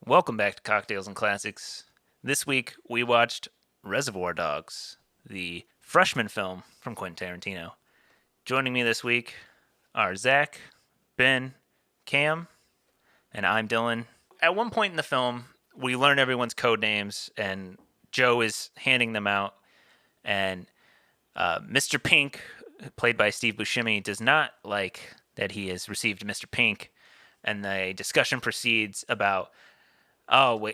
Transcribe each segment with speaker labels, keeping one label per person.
Speaker 1: Welcome back to Cocktails and Classics. This week we watched Reservoir Dogs, the freshman film from Quentin Tarantino. Joining me this week are Zach, Ben, Cam, and I'm Dylan. At one point in the film, we learn everyone's code names, and Joe is handing them out, and Mr. Pink, played by Steve Buscemi, does not like that he has received Mr. Pink, and the discussion proceeds about,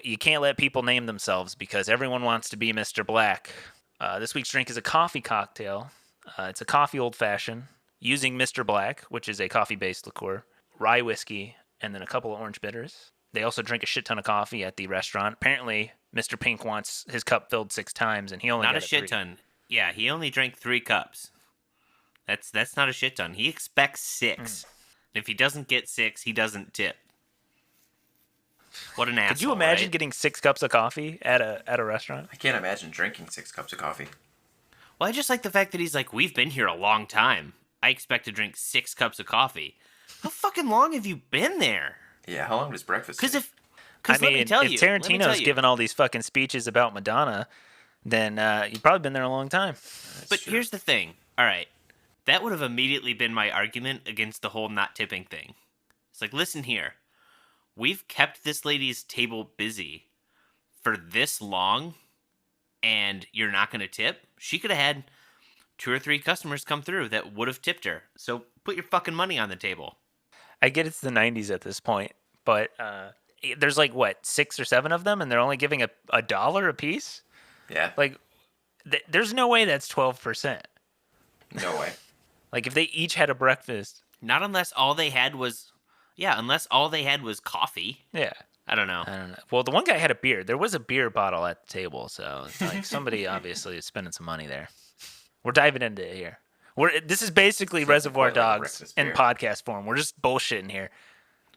Speaker 1: you can't let people name themselves because everyone wants to be Mr. Black. This week's drink is a coffee cocktail. It's a coffee old-fashioned using Mr. Black, which is a coffee-based liqueur, rye whiskey, and then a couple of orange bitters. They also drink a shit ton of coffee at the restaurant. Apparently, Mr. Pink wants his cup filled 6 times, and he only got
Speaker 2: Not a shit
Speaker 1: 3.
Speaker 2: ton. Yeah, he only drank 3 cups. That's not a shit ton. He expects 6. If he doesn't get 6, he doesn't tip. What an asshole!
Speaker 1: Could you imagine
Speaker 2: right?
Speaker 1: getting 6 cups of coffee at a restaurant?
Speaker 3: I can't imagine drinking 6 cups of coffee.
Speaker 2: Well, I just like the fact that he's like, we've been here a long time. I expect to drink 6 cups of coffee. How fucking long have you been there?
Speaker 3: Yeah, how long does breakfast take?
Speaker 2: Because let me tell
Speaker 1: if
Speaker 2: you,
Speaker 1: Tarantino's giving all these fucking speeches about Madonna, then you've probably been there a long time.
Speaker 2: But here's the thing. All right, that would have immediately been my argument against the whole not tipping thing. It's like, listen here. We've kept this lady's table busy for this long, and you're not going to tip? She could have had 2 or 3 customers come through that would have tipped her. So put your fucking money on the table.
Speaker 1: I get it's the 90s at this point, but there's like, 6 or 7 of them, and they're only giving a dollar a piece?
Speaker 3: Yeah.
Speaker 1: Like, there's no way that's 12%.
Speaker 3: No way.
Speaker 1: Like, if they each had a breakfast.
Speaker 2: Not unless all they had was... Yeah, unless all they had was coffee.
Speaker 1: Yeah.
Speaker 2: I don't know.
Speaker 1: Well, the one guy had a beer. There was a beer bottle at the table, so it's like somebody obviously is spending some money there. We're diving into it here. This is basically Reservoir Dogs in podcast form. We're just bullshitting here.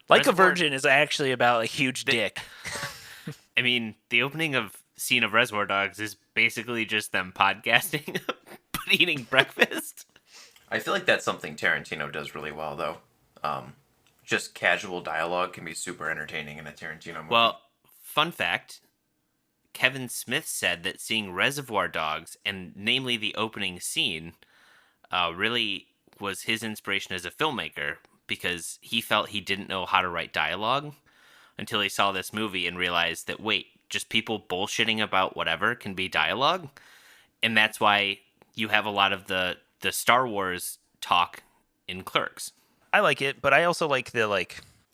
Speaker 1: Like a Virgin is actually about a huge dick.
Speaker 2: I mean, the opening scene of Reservoir Dogs is basically just them podcasting, but eating breakfast.
Speaker 3: I feel like that's something Tarantino does really well, though. Just casual dialogue can be super entertaining in a Tarantino movie.
Speaker 2: Well, fun fact, Kevin Smith said that seeing Reservoir Dogs, and namely the opening scene, really was his inspiration as a filmmaker, because he felt he didn't know how to write dialogue until he saw this movie and realized that, wait, just people bullshitting about whatever can be dialogue? And that's why you have a lot of the Star Wars talk in Clerks.
Speaker 1: I like it, but I also like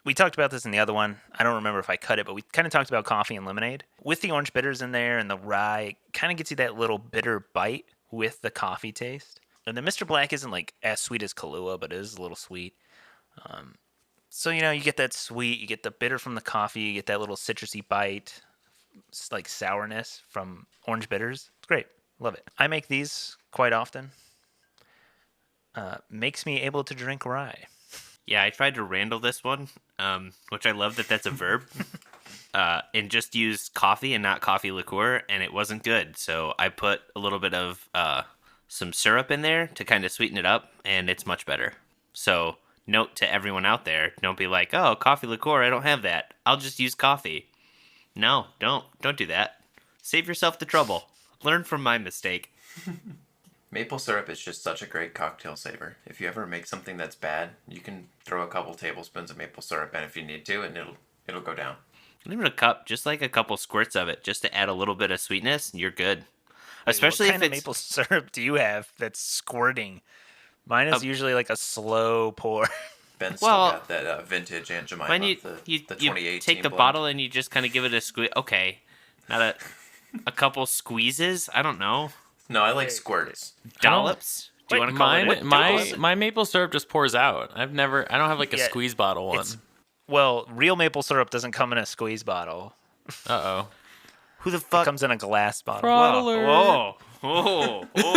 Speaker 1: we talked about this in the other one. I don't remember if I cut it, but we kind of talked about coffee and lemonade. With the orange bitters in there and the rye, it kind of gets you that little bitter bite with the coffee taste. And then Mr. Black isn't like as sweet as Kahlua, but it is a little sweet. So, you get that sweet, you get the bitter from the coffee, you get that little citrusy bite, like sourness from orange bitters. It's great. Love it. I make these quite often. Makes me able to drink rye.
Speaker 2: Yeah, I tried to Randall this one, which I love that that's a verb, and just use coffee and not coffee liqueur, and it wasn't good. So I put a little bit of some syrup in there to kind of sweeten it up, and it's much better. So note to everyone out there, don't be like, oh, coffee liqueur, I don't have that. I'll just use coffee. No, don't do that. Save yourself the trouble. Learn from my mistake.
Speaker 3: Maple syrup is just such a great cocktail saver. If you ever make something that's bad, you can throw a couple tablespoons of maple syrup in if you need to, and it'll go down.
Speaker 2: Not even a cup, just like a couple squirts of it, just to add a little bit of sweetness, and you're good. Especially
Speaker 1: what kind
Speaker 2: if
Speaker 1: of maple syrup do you have that's squirting? Mine is usually like a slow pour.
Speaker 3: Ben's still got that vintage Aunt Jemima,
Speaker 2: when
Speaker 3: the 2018
Speaker 2: you take the
Speaker 3: blend.
Speaker 2: bottle and you just kind of give it a squeeze. Okay, not a couple squeezes. I don't know.
Speaker 3: No, I like squirts.
Speaker 2: Dollops. Do you want to call it?
Speaker 4: My maple syrup just pours out. I don't have like a squeeze bottle one.
Speaker 1: Well, real maple syrup doesn't come in a squeeze bottle.
Speaker 4: Uh-oh.
Speaker 1: Who the fuck comes in a glass bottle?
Speaker 2: Whoa.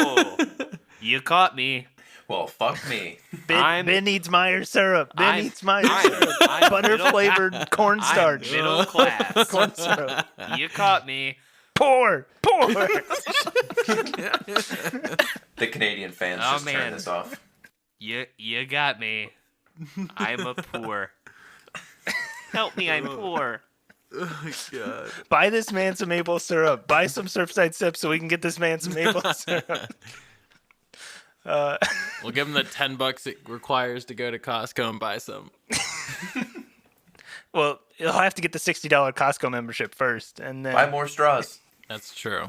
Speaker 2: You caught me.
Speaker 3: Well, fuck me.
Speaker 1: Ben needs Meyer syrup. Ben needs Meyer syrup. Butter-flavored cornstarch.
Speaker 2: Middle class.
Speaker 1: Corn syrup.
Speaker 2: You caught me.
Speaker 1: Pour.
Speaker 3: The Canadian fans turn this off.
Speaker 2: You got me. I'm a poor. Help me, I'm poor.
Speaker 4: Oh, God.
Speaker 1: Buy this man some maple syrup. Buy some Surfside Sips so we can get this man some maple syrup.
Speaker 4: We'll give him the $10 it requires to go to Costco and buy some.
Speaker 1: Well, he'll have to get the $60 Costco membership first, and then
Speaker 3: Buy more straws.
Speaker 4: That's true.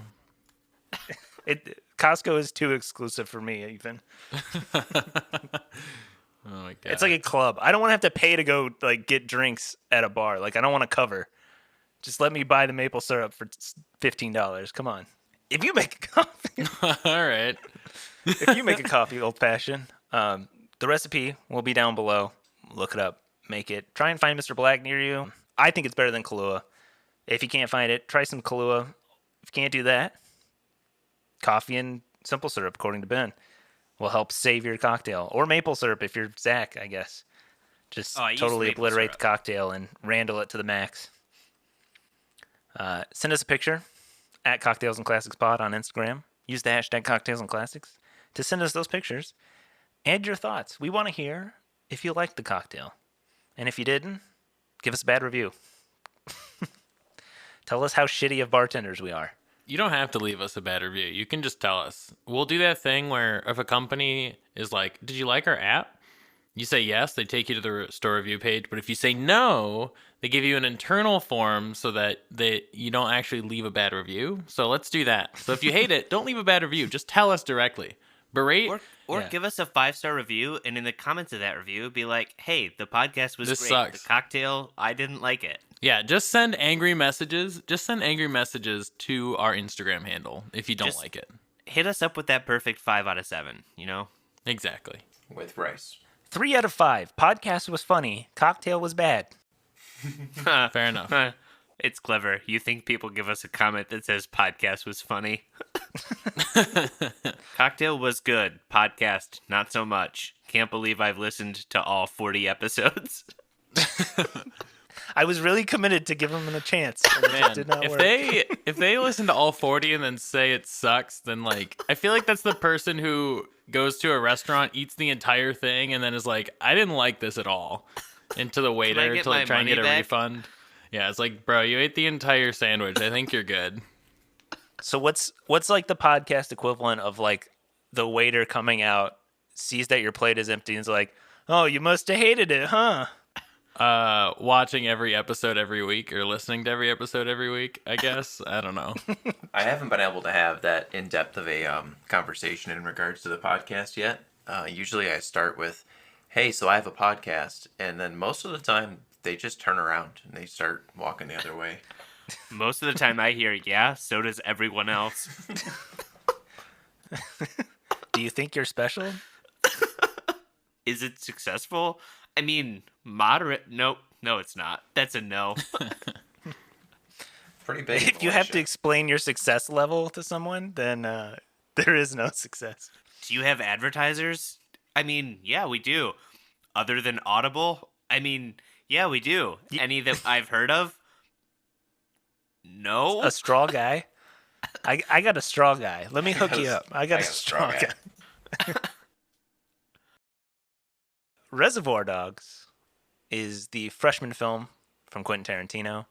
Speaker 1: Costco is too exclusive for me. Even
Speaker 4: Oh my God.
Speaker 1: it's like a club. I don't want to have to pay to go like get drinks at a bar. Like I don't want to cover. Just let me buy the maple syrup for $15. Come on. If you make a coffee,
Speaker 4: All right.
Speaker 1: if you make a coffee old fashioned, the recipe will be down below. Look it up. Make it. Try and find Mr. Black near you. I think it's better than Kahlua. If you can't find it, try some Kahlua. If you can't do that, coffee and simple syrup, according to Ben, will help save your cocktail. Or maple syrup if you're Zach, I guess. Just
Speaker 2: I use
Speaker 1: totally
Speaker 2: maple
Speaker 1: obliterate
Speaker 2: syrup.
Speaker 1: the cocktail and Randall it to the max. Send us a picture at Cocktails and Classics Pod on Instagram. Use the hashtag Cocktails and Classics to send us those pictures and your thoughts. We want to hear if you liked the cocktail. And if you didn't, give us a bad review. Tell us how shitty of bartenders we are.
Speaker 4: You don't have to leave us a bad review. You can just tell us. We'll do that thing where if a company is like, did you like our app? You say yes, they take you to the store review page. But if you say no, they give you an internal form so that you don't actually leave a bad review. So let's do that. So if you hate it, don't leave a bad review. Just tell us directly. Berate.
Speaker 2: Or
Speaker 1: Yeah.
Speaker 2: give us a 5-star review, and in the comments of that review, be like, hey, the podcast was
Speaker 4: This
Speaker 2: great.
Speaker 4: sucks.
Speaker 2: The cocktail, I didn't like it.
Speaker 4: Yeah, just send angry messages. Just send angry messages to our Instagram handle if you don't
Speaker 2: Just-
Speaker 4: like it.
Speaker 2: Hit us up with that perfect 5 out of 7, you know?
Speaker 4: Exactly.
Speaker 3: With rice.
Speaker 1: 3 out of 5. Podcast was funny. Cocktail was bad.
Speaker 4: Fair enough.
Speaker 2: It's clever. You think people give us a comment that says podcast was funny? Cocktail was good. Podcast, not so much. Can't believe I've listened to all 40 episodes.
Speaker 1: I was really committed to give them a chance. And it just
Speaker 4: Man,
Speaker 1: did not
Speaker 4: if
Speaker 1: work.
Speaker 4: they listen to all 40 and then say it sucks, then like I feel like that's the person who goes to a restaurant, eats the entire thing, and then is like, I didn't like this at all. And to the waiter
Speaker 2: get
Speaker 4: to like
Speaker 2: my
Speaker 4: try and
Speaker 2: money
Speaker 4: get a
Speaker 2: back?
Speaker 4: refund. Yeah, it's like, bro, you ate the entire sandwich. I think you're good.
Speaker 1: So what's like the podcast equivalent of like the waiter coming out, sees that your plate is empty, and is like, "Oh, you must have hated it, huh?"
Speaker 4: Watching every episode every week or listening to every episode every week, I guess. I don't know.
Speaker 3: I haven't been able to have that in depth of a conversation in regards to the podcast yet. Usually I start with, hey, so I have a podcast. And then most of the time they just turn around and they start walking the other way.
Speaker 2: Most of the time I hear, yeah, so does everyone else.
Speaker 1: Do you think you're special?
Speaker 2: Is it successful? I mean, moderate. Nope. No, it's not. That's a no.
Speaker 3: Pretty big.
Speaker 1: If you have to
Speaker 3: inflation.
Speaker 1: explain your success level to someone, then there is no success.
Speaker 2: Do you have advertisers? I mean, yeah, we do. Other than Audible? I mean, yeah, we do. Any that I've heard of? No.
Speaker 1: A straw guy. I got a straw guy. Let me hook you up. I got a straw guy. Reservoir Dogs is the freshman film from Quentin Tarantino.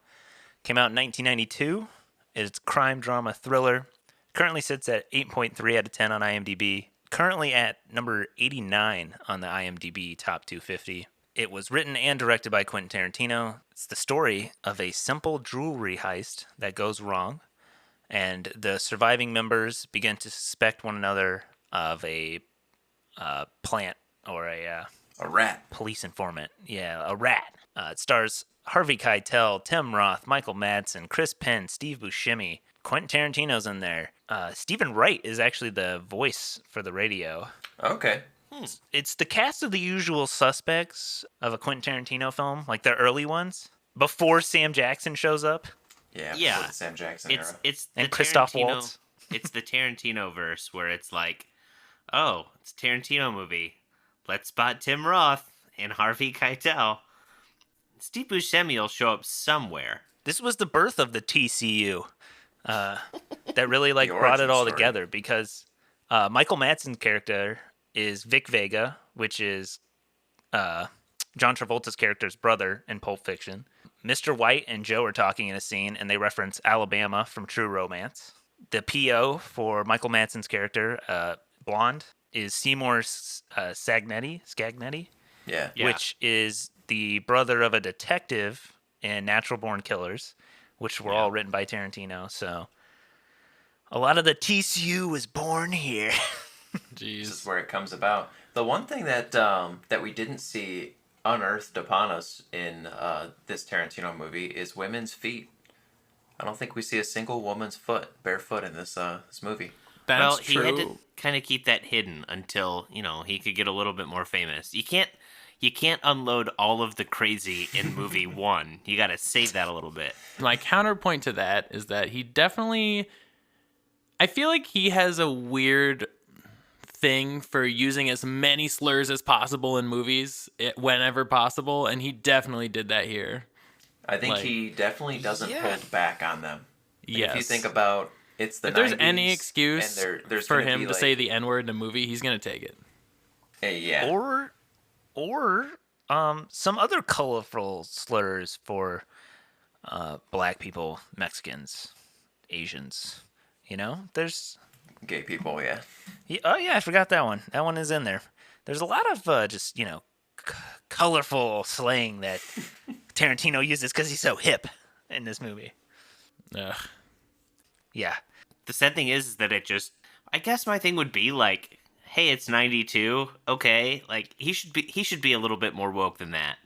Speaker 1: Came out in 1992. It's a crime drama thriller. Currently sits at 8.3 out of 10 on IMDb. Currently at number 89 on the IMDb Top 250. It was written and directed by Quentin Tarantino. It's the story of a simple jewelry heist that goes wrong, and the surviving members begin to suspect one another of a plant or a
Speaker 3: rat.
Speaker 1: police informant. Yeah, a rat. It stars Harvey Keitel, Tim Roth, Michael Madsen, Chris Penn, Steve Buscemi. Quentin Tarantino's in there. Stephen Wright is actually the voice for the radio.
Speaker 3: Okay.
Speaker 1: It's the cast of the usual suspects of a Quentin Tarantino film, like the early ones, before Sam Jackson shows up.
Speaker 3: Yeah.
Speaker 2: Yeah.
Speaker 3: before the Sam Jackson era.
Speaker 2: It's the
Speaker 1: And Christoph
Speaker 2: Tarantino-
Speaker 1: Waltz.
Speaker 2: It's the Tarantino verse where it's like, oh, it's a Tarantino movie. Let's spot Tim Roth and Harvey Keitel. Steve Buscemi will show up somewhere.
Speaker 1: This was the birth of the TCU. That really like
Speaker 3: The
Speaker 1: brought it
Speaker 3: origin
Speaker 1: all
Speaker 3: story.
Speaker 1: together because Michael Madsen's character is Vic Vega, which is John Travolta's character's brother in Pulp Fiction. Mr. White and Joe are talking in a scene, and they reference Alabama from True Romance. The PO for Michael Madsen's character, Blonde, is Seymour Scagnetti,
Speaker 3: Yeah.
Speaker 2: Yeah.
Speaker 1: which is the brother of a detective in Natural Born Killers, which were all written by Tarantino. So a lot of the TCU was born here.
Speaker 3: This is
Speaker 4: Jeez.
Speaker 3: where it comes about. The one thing that we didn't see unearthed upon us in this Tarantino movie is women's feet. I don't think we see a single woman's foot barefoot in this movie.
Speaker 4: That's
Speaker 2: Well,
Speaker 4: true.
Speaker 2: he had to kind of keep that hidden until, he could get a little bit more famous. You can't unload all of the crazy in movie 1. You got to save that a little bit.
Speaker 4: My counterpoint to that is that he definitely, I feel like he has a weird thing for using as many slurs as possible in movies whenever possible, and he definitely did that here.
Speaker 3: I think
Speaker 4: Like-
Speaker 3: he definitely doesn't hold back on them. Like,
Speaker 4: Yes.
Speaker 3: If you think about it's the
Speaker 4: If there's
Speaker 3: 90s,
Speaker 4: any excuse
Speaker 3: and there's
Speaker 4: for
Speaker 3: gonna
Speaker 4: him
Speaker 3: be,
Speaker 4: to
Speaker 3: like,
Speaker 4: say the N-word in a movie, he's gonna take it.
Speaker 3: yeah.
Speaker 1: Or some other colorful slurs for black people, Mexicans, Asians. There's
Speaker 3: Gay people, yeah.
Speaker 1: oh yeah, I forgot that one. That one is in there. There's a lot of just colorful slang that Tarantino uses because he's so hip in this movie.
Speaker 4: Ugh.
Speaker 1: Yeah,
Speaker 2: The sad thing is that I guess my thing would be like, hey, it's 92. Okay. Like he should be a little bit more woke than that.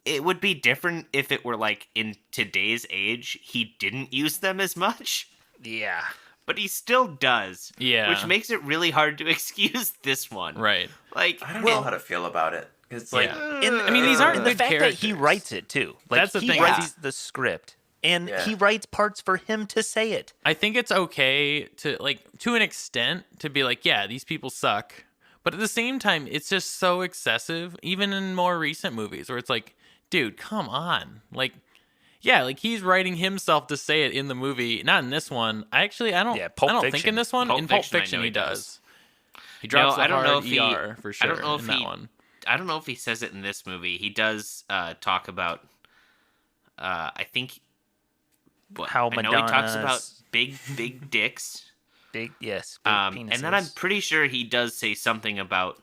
Speaker 2: It would be different if it were like in today's age, he didn't use them as much,
Speaker 1: yeah.
Speaker 2: but he still does.
Speaker 4: Yeah.
Speaker 2: Which makes it really hard to excuse this one.
Speaker 4: Right.
Speaker 2: Like,
Speaker 3: I don't know how to feel about it. It's like,
Speaker 4: Yeah. I mean, these aren't
Speaker 1: and the
Speaker 4: good
Speaker 1: fact that he
Speaker 4: characters.
Speaker 1: writes it too. Like
Speaker 4: That's the
Speaker 1: he
Speaker 4: thing.
Speaker 1: writes the script, and
Speaker 3: Yeah.
Speaker 1: he writes parts for him to say it.
Speaker 4: I think it's okay to an extent, to be like, yeah, these people suck. But at the same time, it's just so excessive, even in more recent movies, where it's like, dude, come on. Like, yeah, like he's writing himself to say it in the movie. Not in this one. I don't
Speaker 1: Yeah, Pulp
Speaker 4: I don't think
Speaker 1: Fiction.
Speaker 4: in this one.
Speaker 2: Pulp
Speaker 4: in Pulp
Speaker 2: Fiction, I
Speaker 4: Fiction,
Speaker 2: know
Speaker 4: he
Speaker 2: he
Speaker 4: does. He drops the
Speaker 2: I don't know
Speaker 4: hard
Speaker 2: if he-
Speaker 4: ER for sure
Speaker 2: I don't know if
Speaker 4: in that
Speaker 2: he-
Speaker 4: one.
Speaker 2: I don't know if he says it in this movie. He does talk about, I think,
Speaker 1: How
Speaker 2: I know he talks about
Speaker 1: Madonna's
Speaker 2: big dicks.
Speaker 1: big
Speaker 2: And
Speaker 1: penises.
Speaker 2: then I'm pretty sure he does say something about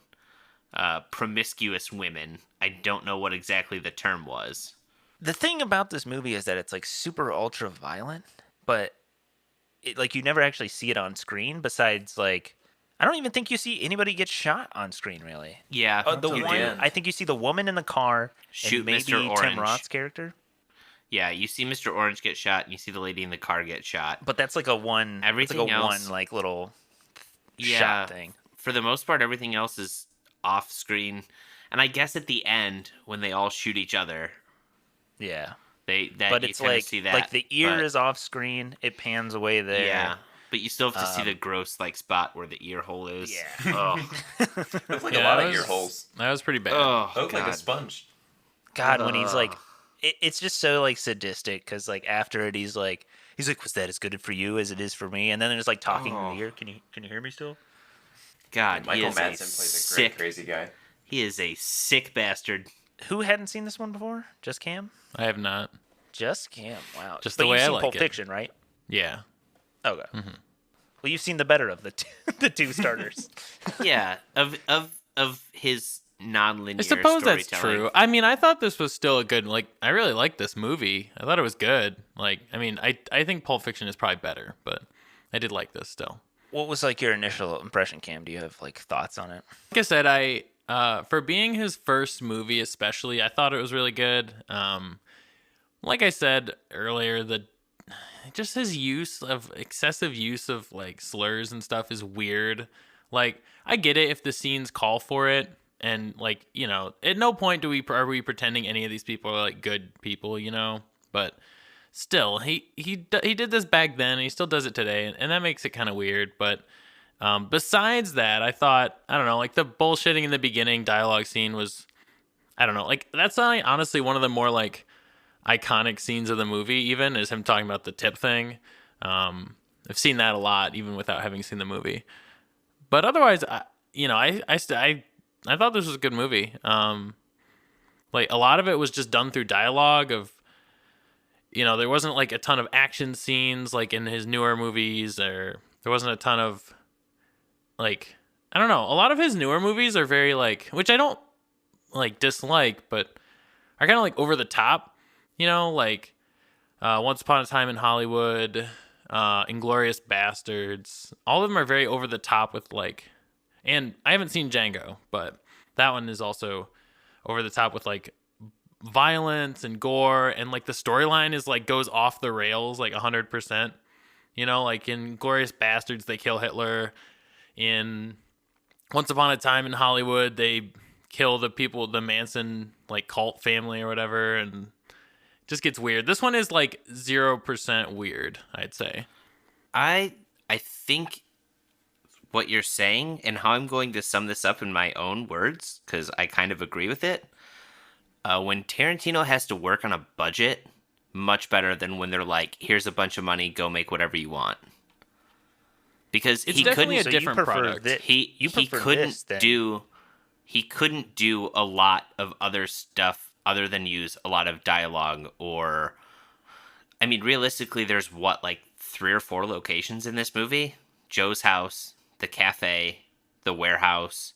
Speaker 2: promiscuous women. I don't know what exactly the term was.
Speaker 1: The thing about this movie is that it's like super ultra violent, but like you never actually see it on screen. Besides, like I don't even think you see anybody get shot on screen really.
Speaker 2: Yeah,
Speaker 1: The
Speaker 3: till the
Speaker 1: one
Speaker 3: end.
Speaker 1: I think you see the woman in the car
Speaker 2: Shoot
Speaker 1: and maybe
Speaker 2: Mr.
Speaker 1: Tim
Speaker 2: Orange.
Speaker 1: Roth's character,
Speaker 2: yeah, you see Mr. Orange get shot, and you see the lady in the car get shot.
Speaker 1: but that's like a one.
Speaker 2: Everything
Speaker 1: it's like a
Speaker 2: else-
Speaker 1: one like little
Speaker 2: Yeah,
Speaker 1: shot thing.
Speaker 2: for the most part, everything else is off screen. And I guess at the end, when they all shoot each other,
Speaker 1: Yeah,
Speaker 2: but
Speaker 1: but it's
Speaker 2: kinda
Speaker 1: like
Speaker 2: see that,
Speaker 1: like the ear
Speaker 2: but-
Speaker 1: is off screen. It pans away there.
Speaker 2: Yeah, but you still have to see the gross like spot where the ear hole is.
Speaker 1: Yeah.
Speaker 2: Oh,
Speaker 3: Looks like
Speaker 4: Yeah,
Speaker 3: a lot
Speaker 4: that
Speaker 3: of ear
Speaker 4: was-
Speaker 3: holes.
Speaker 4: That was pretty bad.
Speaker 2: oh
Speaker 3: Look like
Speaker 2: God.
Speaker 3: a sponge.
Speaker 1: God, when he's like, it's just so like sadistic because like after it, he's like, was that as good for you as it is for me? And then there's like talking in
Speaker 2: Oh.
Speaker 1: the ear. Can you hear me still?
Speaker 2: God, he
Speaker 3: Michael
Speaker 2: is
Speaker 3: Madsen
Speaker 2: a
Speaker 3: plays a
Speaker 2: sick.
Speaker 3: great crazy guy.
Speaker 2: He is a sick bastard.
Speaker 1: Who hadn't seen this one before? Just Cam.
Speaker 4: I have not.
Speaker 1: Just Cam. Wow.
Speaker 4: Just
Speaker 1: but
Speaker 4: the way
Speaker 1: you've
Speaker 4: I
Speaker 1: seen
Speaker 4: like
Speaker 1: Pulp
Speaker 4: it.
Speaker 1: Fiction, right?
Speaker 4: Yeah.
Speaker 1: Okay. Well, you've seen the better of the the two starters.
Speaker 2: Yeah, of his non-linear.
Speaker 4: I suppose that's
Speaker 2: storytelling.
Speaker 4: true. I mean, I thought this was still a good, I really liked this movie. I thought it was good. Like, I mean, I think Pulp Fiction is probably better, but I did like this still.
Speaker 1: What was like your initial impression, Cam? Do you have like thoughts on it?
Speaker 4: Like I said, for being his first movie especially, I thought it was really good. Like I said earlier, just his excessive use of like slurs and stuff is weird. Like, I get it if the scenes call for it, and like, at no point are we pretending any of these people are like good people, but still, he did this back then, and he still does it today, and that makes it kind of weird. But besides that, I thought, I don't know, like the bullshitting in the beginning dialogue scene was, I don't know, like that's honestly one of the more like iconic scenes of the movie. Even is him talking about the tip thing. I've seen that a lot, even without having seen the movie. But otherwise, I thought this was a good movie. Like a lot of it was just done through dialogue of there wasn't like a ton of action scenes like in his newer movies, or there wasn't a ton of like, I don't know. A lot of his newer movies are very like, which I don't like dislike, but are kind of like over the top, like Once Upon a Time in Hollywood, Inglorious Bastards. All of them are very over the top with like, and I haven't seen Django, but that one is also over the top with like violence and gore, and like the storyline is like goes off the rails like 100%. Like in Glorious Bastards, they kill Hitler. In Once Upon a Time in Hollywood, they kill the people, the Manson like cult family or whatever, and it just gets weird. This one is like 0% weird, I'd say.
Speaker 2: I think what you're saying and how I'm going to sum this up in my own words, because I kind of agree with it. When Tarantino has to work on a budget, much better than when they're like, here's a bunch of money, go make whatever you want. Because
Speaker 4: It's
Speaker 2: he
Speaker 4: definitely
Speaker 2: couldn't
Speaker 4: a different product.
Speaker 2: he couldn't do a lot of other stuff other than use a lot of dialogue. Or I mean, realistically, there's like 3 or 4 locations in this movie: Joe's house, the cafe, the warehouse,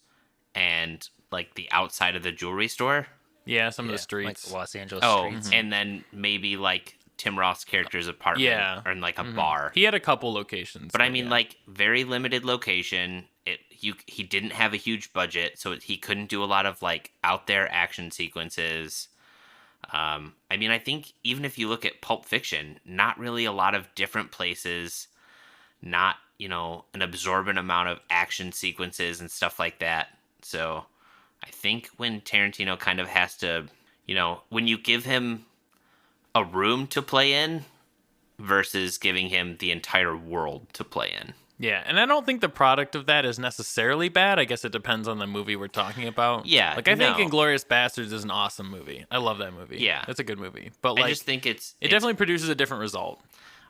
Speaker 2: and like the outside of the jewelry store.
Speaker 4: Yeah, some of the streets.
Speaker 1: like Los Angeles
Speaker 2: Oh,
Speaker 1: streets.
Speaker 2: and then maybe like Tim Roth's character's apartment, or in like a bar.
Speaker 4: He had a couple locations.
Speaker 2: But I mean, like, very limited location. He didn't have a huge budget, so he couldn't do a lot of like out there action sequences. I mean, I think even if you look at Pulp Fiction, not really a lot of different places, not an absorbent amount of action sequences and stuff like that. So I think when Tarantino kind of has to, when you give him a room to play in versus giving him the entire world to play in.
Speaker 4: Yeah, and I don't think the product of that is necessarily bad. I guess it depends on the movie we're talking about.
Speaker 2: Yeah,
Speaker 4: like I think Inglourious Bastards is an awesome movie. I love that movie.
Speaker 2: Yeah,
Speaker 4: it's a good movie. But like,
Speaker 2: I just think it
Speaker 4: definitely produces a different result.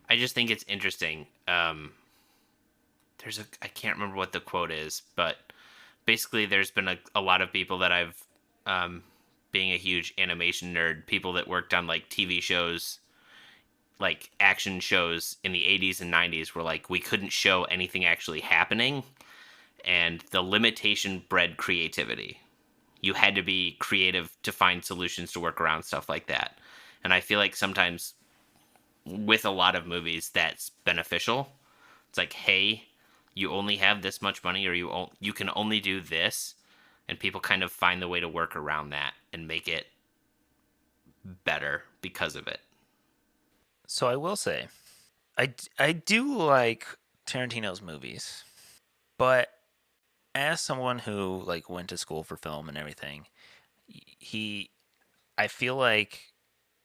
Speaker 2: I just think it's interesting. There's I can't remember what the quote is, but basically there's been a lot of people that I've, being a huge animation nerd, people that worked on like TV shows, like action shows in the 80s and 90s, were like, we couldn't show anything actually happening, and the limitation bred creativity. You had to be creative to find solutions to work around stuff like that. And I feel like sometimes with a lot of movies that's beneficial. It's like, hey, you only have this much money, or you can only do this, and people kind of find the way to work around that and make it better because of it.
Speaker 1: So I will say, I do like Tarantino's movies, but as someone who like went to school for film and everything, I feel like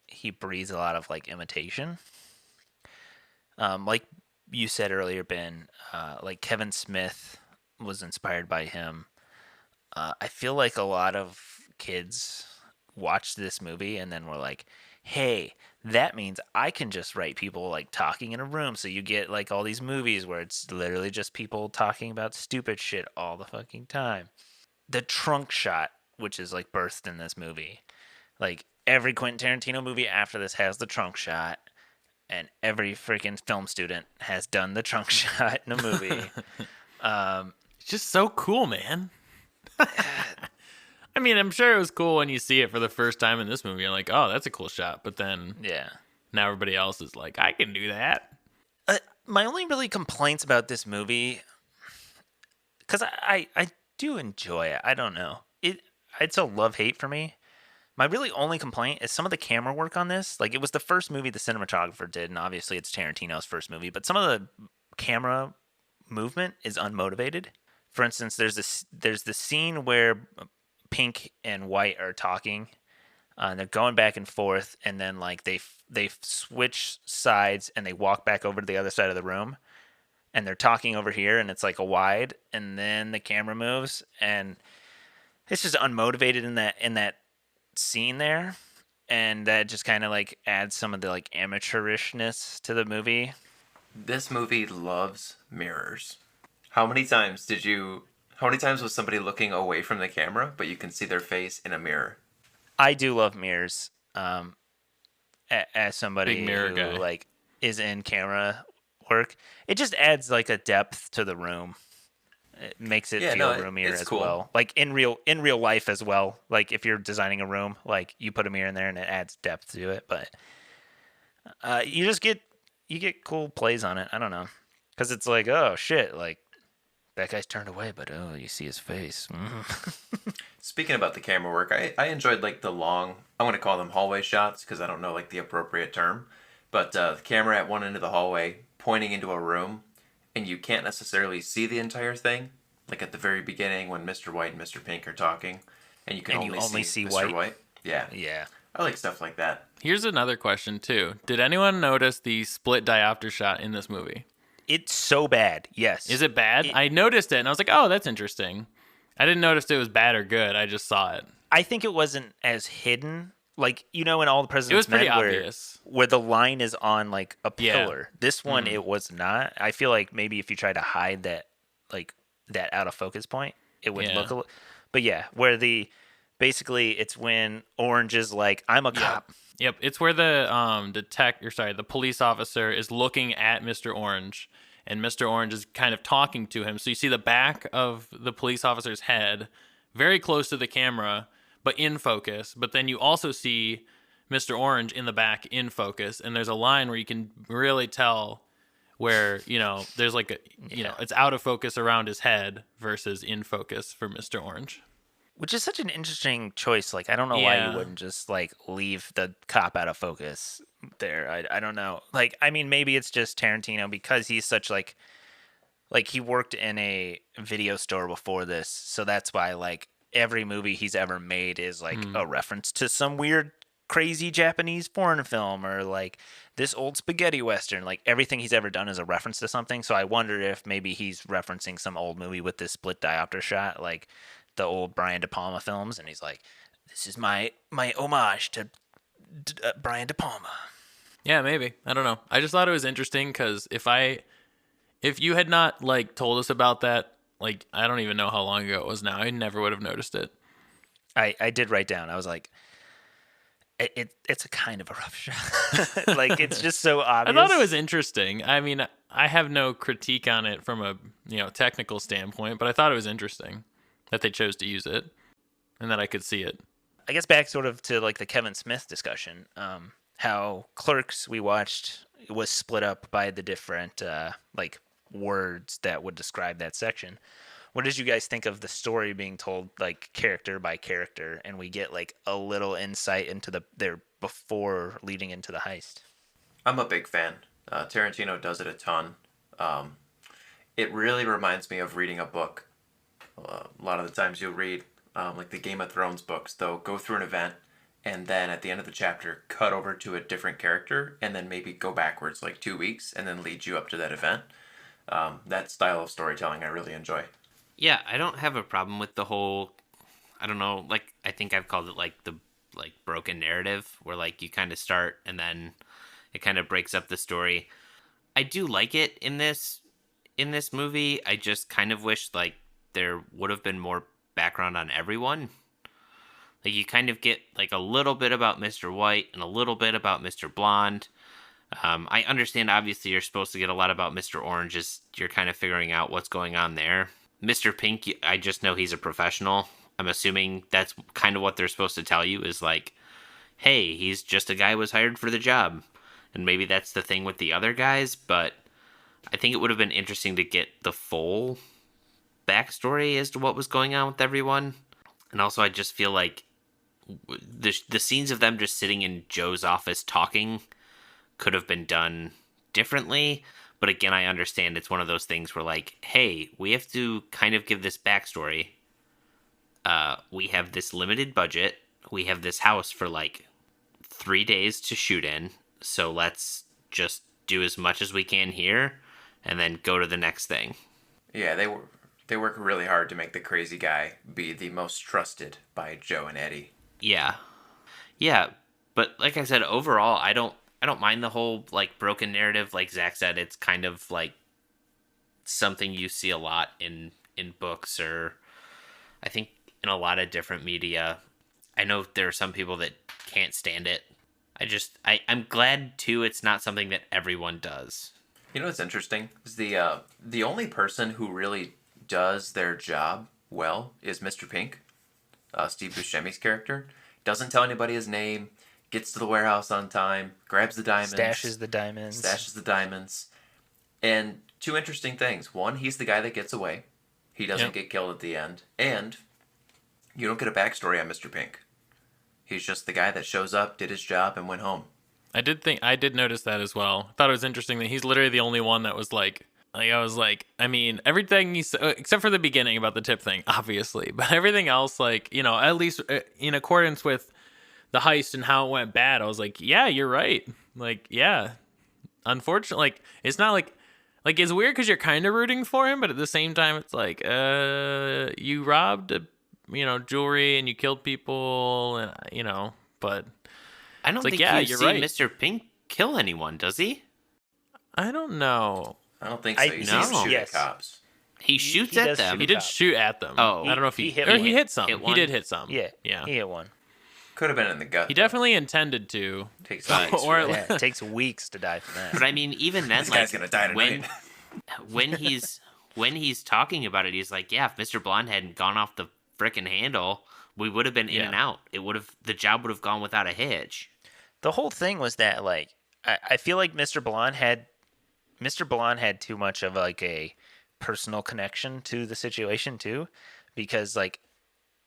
Speaker 1: he breeds a lot of like imitation. Like you said earlier, Ben, like Kevin Smith was inspired by him. I feel like a lot of kids watched this movie and then were like, hey, that means I can just write people like talking in a room. So you get like all these movies where it's literally just people talking about stupid shit all the fucking time. The trunk shot, which is like birthed in this movie. Like every Quentin Tarantino movie after this has the trunk shot, and every freaking film student has done the trunk shot in a movie.
Speaker 4: It's just so cool, man. I mean, I'm sure it was cool when you see it for the first time in this movie. You're like, oh, that's a cool shot. But then now everybody else is like, I can do that.
Speaker 1: My only really complaints about this movie, because I do enjoy it. I don't know. It's a love-hate for me. My really only complaint is some of the camera work on this. Like, it was the first movie the cinematographer did, and obviously it's Tarantino's first movie. But some of the camera movement is unmotivated. For instance, there's this scene where Pink and White are talking, and they're going back and forth, and then like they switch sides and they walk back over to the other side of the room, and they're talking over here, and it's like a wide, and then the camera moves, and it's just unmotivated in that scene there, and that just kind of like adds some of the like amateurishness to the movie.
Speaker 3: This movie loves mirrors. How many times was somebody looking away from the camera, but you can see their face in a mirror?
Speaker 1: I do love mirrors. as somebody
Speaker 4: Big mirror
Speaker 1: who
Speaker 4: guy.
Speaker 1: like is in camera work. It just adds like a depth to the room. It makes it
Speaker 3: Yeah,
Speaker 1: feel
Speaker 3: no,
Speaker 1: roomier
Speaker 3: it's
Speaker 1: as
Speaker 3: cool.
Speaker 1: well. Like in real life as well. Like if you're designing a room, like you put a mirror in there and it adds depth to it. But you just get cool plays on it. I don't know, because it's like, oh shit, like that guy's turned away, but oh, you see his face.
Speaker 3: Speaking about the camera work, I enjoyed like the long, I want to call them hallway shots because I don't know like the appropriate term, but the camera at one end of the hallway pointing into a room, and you can't necessarily see the entire thing. Like at the very beginning when Mr. White and Mr. Pink are talking, and you can
Speaker 1: And you only see
Speaker 3: Mr.
Speaker 1: White.
Speaker 3: White. Yeah,
Speaker 1: Yeah.
Speaker 3: I like stuff like that.
Speaker 4: Here's another question too. Did anyone notice the split diopter shot in this movie?
Speaker 1: It's so bad. Yes.
Speaker 4: Is it bad? I noticed it and I was like, oh, that's interesting. I didn't notice it was bad or good. I just saw it.
Speaker 1: I think it wasn't as hidden. Like, you know, in All the President's
Speaker 4: It was pretty
Speaker 1: Men,
Speaker 4: obvious.
Speaker 1: where the line is on like a
Speaker 4: Yeah.
Speaker 1: pillar. This one, it was not. I feel like maybe if you try to hide that, like that out of focus point, it would
Speaker 4: Yeah.
Speaker 1: look a little. But yeah, where basically it's when Orange is like, I'm a cop.
Speaker 4: Yep, it's where the police officer is looking at Mr. Orange, and Mr. Orange is kind of talking to him. So you see the back of the police officer's head, very close to the camera, but in focus. But then you also see Mr. Orange in the back in focus, and there's a line where you can really tell where, there's like it's out of focus around his head versus in focus for Mr. Orange.
Speaker 1: Which is such an interesting choice. Like, I don't know why
Speaker 4: Yeah.
Speaker 1: you wouldn't just like leave the cop out of focus there. I don't know. Like, I mean, maybe it's just Tarantino because he's such like he worked in a video store before this, so that's why like every movie he's ever made is like a reference to some weird, crazy Japanese foreign film or like this old spaghetti western. Like everything he's ever done is a reference to something. So I wonder if maybe he's referencing some old movie with this split diopter shot, like the old Brian De Palma films, and he's like, "This is my homage to Brian De Palma."
Speaker 4: Yeah, maybe. I don't know. I just thought it was interesting because if you had not like told us about that, like I don't even know how long ago it was now, I never would have noticed it.
Speaker 1: I did write down. I was like, it's a kind of a rough shot. Like it's just so
Speaker 4: I
Speaker 1: obvious.
Speaker 4: thought it was interesting. I mean, I have no critique on it from a technical standpoint, but I thought it was interesting that they chose to use it and that I could see it.
Speaker 1: I guess back sort of to like the Kevin Smith discussion. How Clerks we watched was split up by the different like words that would describe that section. What did you guys think of the story being told like character by character, and we get like a little insight into their before leading into the heist?
Speaker 3: I'm a big fan. Tarantino does it a ton. It really reminds me of reading a book. A lot of the times you'll read like the Game of Thrones books. They'll go through an event and then at the end of the chapter cut over to a different character and then maybe go backwards like 2 weeks and then lead you up to that event. That style of storytelling I really enjoy.
Speaker 2: Yeah, I don't have a problem with the whole, I don't know, like I think I've called it like the broken narrative where like you kind of start and then it kind of breaks up the story. I do like it in this movie. I just kind of wish like there would have been more background on everyone. Like you kind of get like a little bit about Mr. White and a little bit about Mr. Blonde. I understand obviously you're supposed to get a lot about Mr. Orange as you're kind of figuring out what's going on there. Mr. Pink, I just know he's a professional. I'm assuming that's kind of what they're supposed to tell you is like, hey, he's just a guy who was hired for the job. And maybe that's the thing with the other guys, but I think it would have been interesting to get the full backstory as to what was going on with everyone. And also I just feel like the scenes of them just sitting in Joe's office talking could have been done differently. But again, I understand it's one of those things where like, hey, we have to kind of give this backstory. We have this limited budget. We have this house for like 3 days to shoot in. So let's just do as much as we can here and then go to the next thing.
Speaker 3: Yeah, they work really hard to make the crazy guy be the most trusted by Joe and Eddie.
Speaker 2: Yeah. Yeah, but like I said, overall, I don't mind the whole like broken narrative. Like Zach said, it's kind of like something you see a lot in books or I think in a lot of different media. I know there are some people that can't stand it. I'm glad too. It's not something that everyone does.
Speaker 3: You know what's interesting is the only person who really does their job well is Mr. Pink, Steve Buscemi's character. Doesn't tell anybody his name, gets to the warehouse on time, grabs the diamonds,
Speaker 1: Stashes the diamonds.
Speaker 3: And two interesting things. One, he's the guy that gets away. He doesn't get killed at the end. And you don't get a backstory on Mr. Pink. He's just the guy that shows up, did his job, and went home.
Speaker 4: I did notice that as well. I thought it was interesting that he's literally the only one that was like I was like, I mean, everything he said, except for the beginning about the tip thing, obviously, but everything else, like, you know, at least in accordance with the heist and how it went bad, I was like, yeah, you're right. Like, yeah, unfortunately, like, it's not like it's weird because you're kind of rooting for him, but at the same time, it's like, you robbed, jewelry and you killed people, and but
Speaker 2: I don't think you've seen Mr. Pink kill anyone, does he?
Speaker 4: I don't know.
Speaker 3: I don't think so. He seems to shoot at cops.
Speaker 2: He shoots at them.
Speaker 4: He did shoot at them.
Speaker 2: Oh,
Speaker 4: I don't know if he
Speaker 1: hit
Speaker 4: some.
Speaker 2: Hit
Speaker 4: he did hit some.
Speaker 1: Yeah,
Speaker 4: yeah.
Speaker 1: He hit one.
Speaker 3: Could have been in the gut.
Speaker 4: He definitely intended to.
Speaker 3: Takes weeks.
Speaker 1: It takes weeks to die from that.
Speaker 2: But I mean, even then,
Speaker 3: this guy's gonna die tonight.
Speaker 2: when he's talking about it, he's like, "Yeah, if Mr. Blonde hadn't gone off the frickin' handle, we would have been in and out. The job would have gone without a hitch."
Speaker 1: The whole thing was that, like, I feel like Mr. Blonde had too much of like a personal connection to the situation too, because like,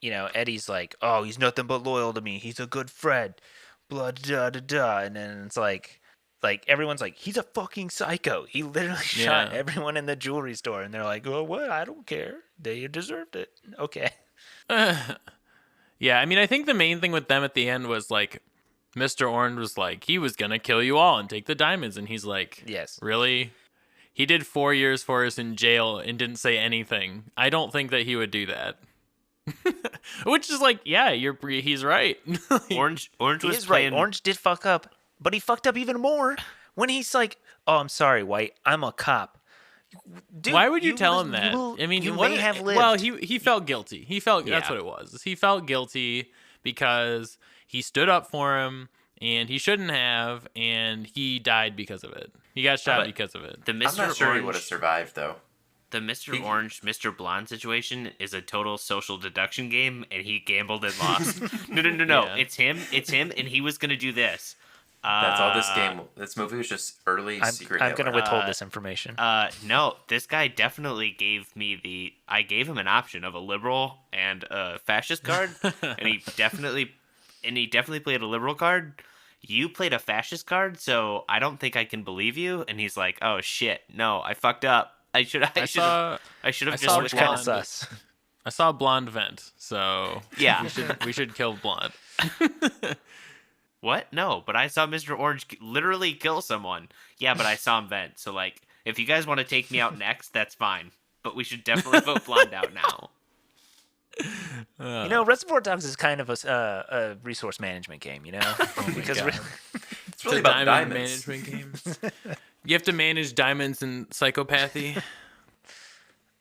Speaker 1: Eddie's like, oh, he's nothing but loyal to me. He's a good friend. Blah da da da. And then it's like everyone's like, he's a fucking psycho. He literally shot everyone in the jewelry store, and they're like, oh, what? I don't care. They deserved it. Okay.
Speaker 4: Yeah, I mean, I think the main thing with them at the end was like, Mr. Orange was like, he was gonna kill you all and take the diamonds, and he's like,
Speaker 1: yes,
Speaker 4: really? He did 4 years for us in jail and didn't say anything. I don't think that he would do that. Which is like, yeah, he's right.
Speaker 2: Orange was
Speaker 1: right. Orange did fuck up, but he fucked up even more when he's like, "Oh, I'm sorry, White. I'm a cop." Dude,
Speaker 4: why would you tell him that? I mean,
Speaker 1: you may have lived.
Speaker 4: Well, he felt guilty. That's what it was. He felt guilty because he stood up for him, and he shouldn't have, and he died because of it. He got shot because of it.
Speaker 3: I'm not sure he would have survived, though.
Speaker 2: The Mr. Orange, Mr. Blonde situation is a total social deduction game, and he gambled and lost. No. Yeah. It's him, and he was going to do this.
Speaker 3: That's all this movie was just early secret.
Speaker 1: I'm going to withhold this information.
Speaker 2: No, this guy definitely gave me I gave him an option of a liberal and a fascist card, and he definitely played a liberal card. You played a fascist card, so I don't think I can believe you. And he's like, oh shit, no, I fucked up. I should have just
Speaker 1: switched us.
Speaker 4: I saw Blonde vent, so
Speaker 2: yeah,
Speaker 4: we should kill Blonde.
Speaker 2: What? No, but I saw Mr. Orange literally kill someone. Yeah, but I saw him vent. So like, if you guys want to take me out next, that's fine. But we should definitely vote Blonde out now.
Speaker 1: Reservoir Dogs is kind of a resource management game, because
Speaker 3: it's really about diamonds.
Speaker 4: Management games. You have to manage diamonds and psychopathy.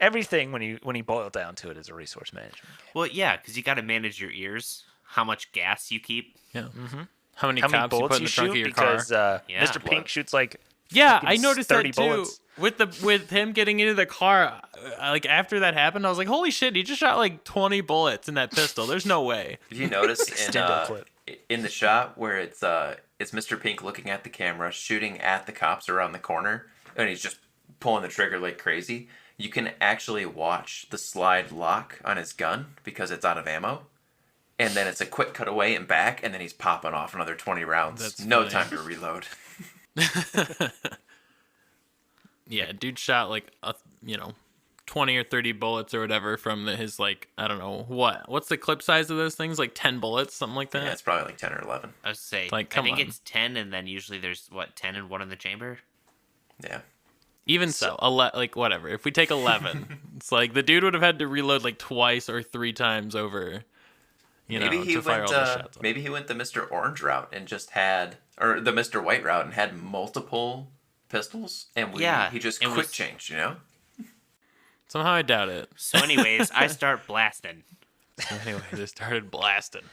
Speaker 1: Everything when you boil down to it is a resource management game.
Speaker 2: Well, yeah, because you got to manage your ears, how much gas you keep.
Speaker 4: Yeah. Mm-hmm. How many cops you put in the trunk of your
Speaker 1: because,
Speaker 4: car?
Speaker 1: Mr. Pink shoots like
Speaker 4: I noticed
Speaker 1: 30
Speaker 4: that too.
Speaker 1: bullets.
Speaker 4: With him getting into the car, like after that happened, I was like, "Holy shit! He just shot like 20 bullets in that pistol. There's no way."
Speaker 3: Did you notice in the shot where it's Mr. Pink looking at the camera, shooting at the cops around the corner, and he's just pulling the trigger like crazy? You can actually watch the slide lock on his gun because it's out of ammo. And then it's a quick cutaway and back, and then he's popping off another 20 rounds.
Speaker 4: That's
Speaker 3: no
Speaker 4: funny.
Speaker 3: time to reload.
Speaker 4: Yeah, dude shot like 20 or 30 bullets or whatever from his like, I don't know what's the clip size of those things, like 10 bullets, something like that.
Speaker 3: Yeah, it's probably like 10 or 11.
Speaker 2: I would say,
Speaker 4: like,
Speaker 2: I think it's 10, and then usually there's 10 and 1 in the chamber.
Speaker 3: Yeah.
Speaker 4: Even so, like whatever. If we take 11, it's like the dude would have had to reload like twice or 3 times over.
Speaker 3: Maybe he went the Mr. Orange route and just had, or the Mr. White route and had multiple pistols, and he just quick changed,
Speaker 4: Somehow I doubt it.
Speaker 2: So anyways, I start blasting.
Speaker 4: Anyway, they started blasting.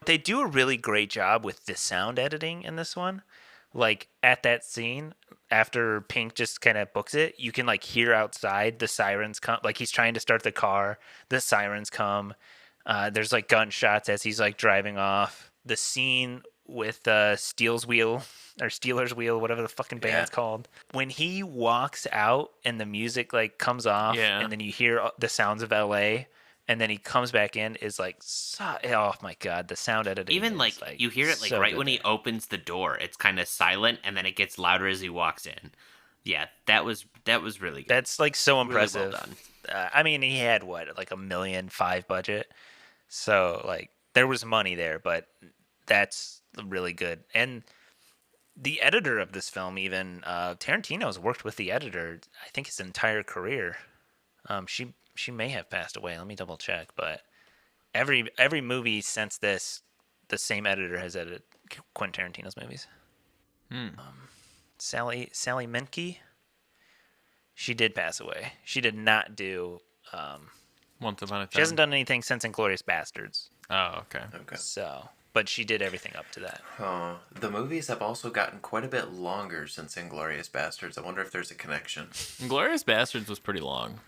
Speaker 1: They do a really great job with the sound editing in this one. Like at that scene, after Pink just kind of books it, you can like hear outside the sirens come. Like he's trying to start the car, the sirens come. There's like gunshots as he's like driving off. The scene with Steel's Wheel or Steeler's Wheel, whatever the fucking band's called. When he walks out and the music like comes off, and then you hear the sounds of L.A. and then he comes back in, is like, oh my god, the sound editing.
Speaker 2: Even
Speaker 1: is,
Speaker 2: like you hear it like
Speaker 1: so
Speaker 2: right
Speaker 1: good
Speaker 2: when he
Speaker 1: there.
Speaker 2: opens the door, it's kind of silent, and then it gets louder as he walks in. Yeah, that was really good.
Speaker 1: That's like so
Speaker 2: Really well
Speaker 1: impressive.
Speaker 2: done.
Speaker 1: I mean, he had what, like $1.5 million budget, so like there was money there, but that's really good. And the editor of this film, even Tarantino's worked with the editor, I think his entire career. She may have passed away. Let me double check, but every movie since this, the same editor has edited Quentin Tarantino's movies. Sally Menke. She did pass away. She did not do.
Speaker 4: Once upon a time.
Speaker 1: She hasn't done anything since *Inglourious Bastards*.
Speaker 4: Oh, okay.
Speaker 3: Okay.
Speaker 1: So, but she did everything up to that.
Speaker 3: The movies have also gotten quite a bit longer since *Inglourious Bastards*. I wonder if there's a connection.
Speaker 4: Glorious Bastards was pretty long.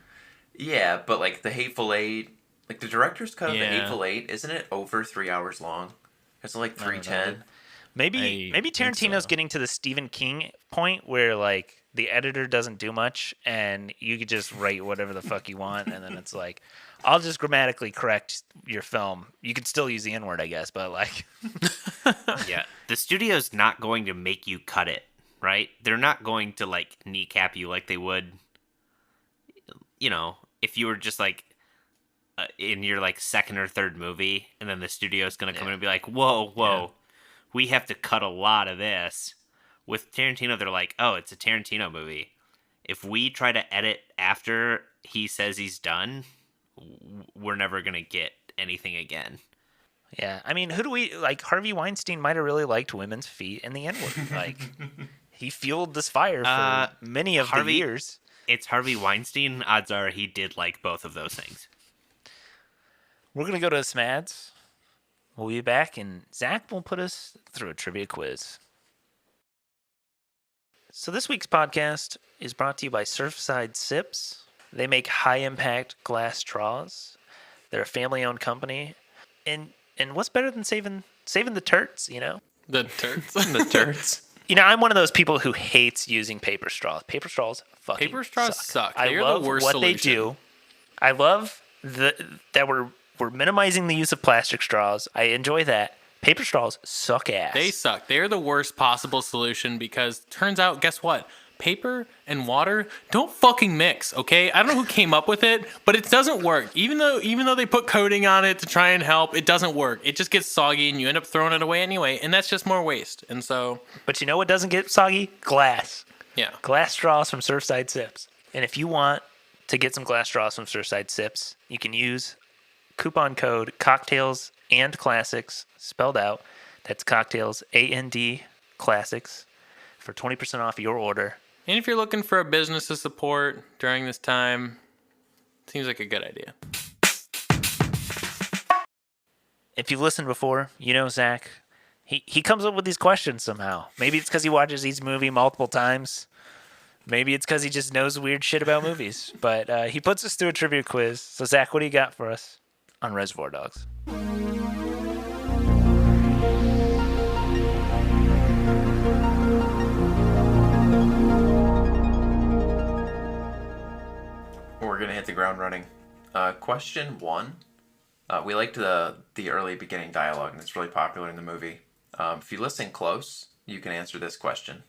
Speaker 3: Yeah, but like The Hateful Eight, like the director's cut of The
Speaker 4: Yeah.
Speaker 3: Hateful Eight, isn't it over 3 hours long? It's like 3:10.
Speaker 1: Maybe
Speaker 4: I think
Speaker 1: Tarantino's
Speaker 4: so.
Speaker 1: getting to the Stephen King point where like the editor doesn't do much and you could just write whatever the fuck you want, and then it's like, I'll just grammatically correct your film. You could still use the N-word, I guess, but like
Speaker 2: Yeah, the studio's not going to make you cut it, right? They're not going to like kneecap you like they would, if you were just like in your like second or third movie, and then the studio's going to come in and be like, whoa, we have to cut a lot of this. With Tarantino, they're like, oh, it's a Tarantino movie. If we try to edit after he says he's done, we're never going to get anything again.
Speaker 1: yeah. I mean, who do we like? Harvey Weinstein might have really liked women's feet and the N-word. Like he fueled this fire for many of the years.
Speaker 2: It's Harvey Weinstein. Odds are he did like both of those things.
Speaker 1: We're gonna go to Smads. We'll be back, and Zach will put us through a trivia quiz. So this week's podcast is brought to you by Surfside Sips. They make high-impact glass straws. They're a family-owned company, and what's better than saving the turds? You know,
Speaker 4: The turds.
Speaker 3: The turds.
Speaker 1: you know, I'm one of those people who hates using paper straws. Paper straws fucking
Speaker 4: Paper straws suck.
Speaker 1: I
Speaker 4: They are
Speaker 1: love
Speaker 4: the worst
Speaker 1: what
Speaker 4: solution.
Speaker 1: they do. I love that we're minimizing the use of plastic straws. I enjoy that. Paper straws suck ass.
Speaker 4: They suck. They're the worst possible solution because turns out, guess what? Paper and water don't fucking mix, okay? I don't know who came up with it, but it doesn't work. Even though they put coating on it to try and help, it doesn't work. It just gets soggy and you end up throwing it away anyway, and that's just more waste. And so,
Speaker 1: But you know what doesn't get soggy? Glass.
Speaker 4: yeah.
Speaker 1: Glass straws from Surfside Sips. And if you want to get some glass straws from Surfside Sips, you can use coupon code cocktails and classics spelled out. That's cocktails AND classics for 20% off your order.
Speaker 4: And if you're looking for a business to support during this time, seems like a good idea.
Speaker 1: If you've listened before, you know Zach. He comes up with these questions somehow. Maybe it's because he watches each movie multiple times. Maybe it's because he just knows weird shit about movies. But he puts us through a trivia quiz. So Zach, what do you got for us on Reservoir Dogs?
Speaker 3: We're gonna hit the ground running. Question 1. We liked the early beginning dialogue, and it's really popular in the movie. If you listen close, you can answer this question.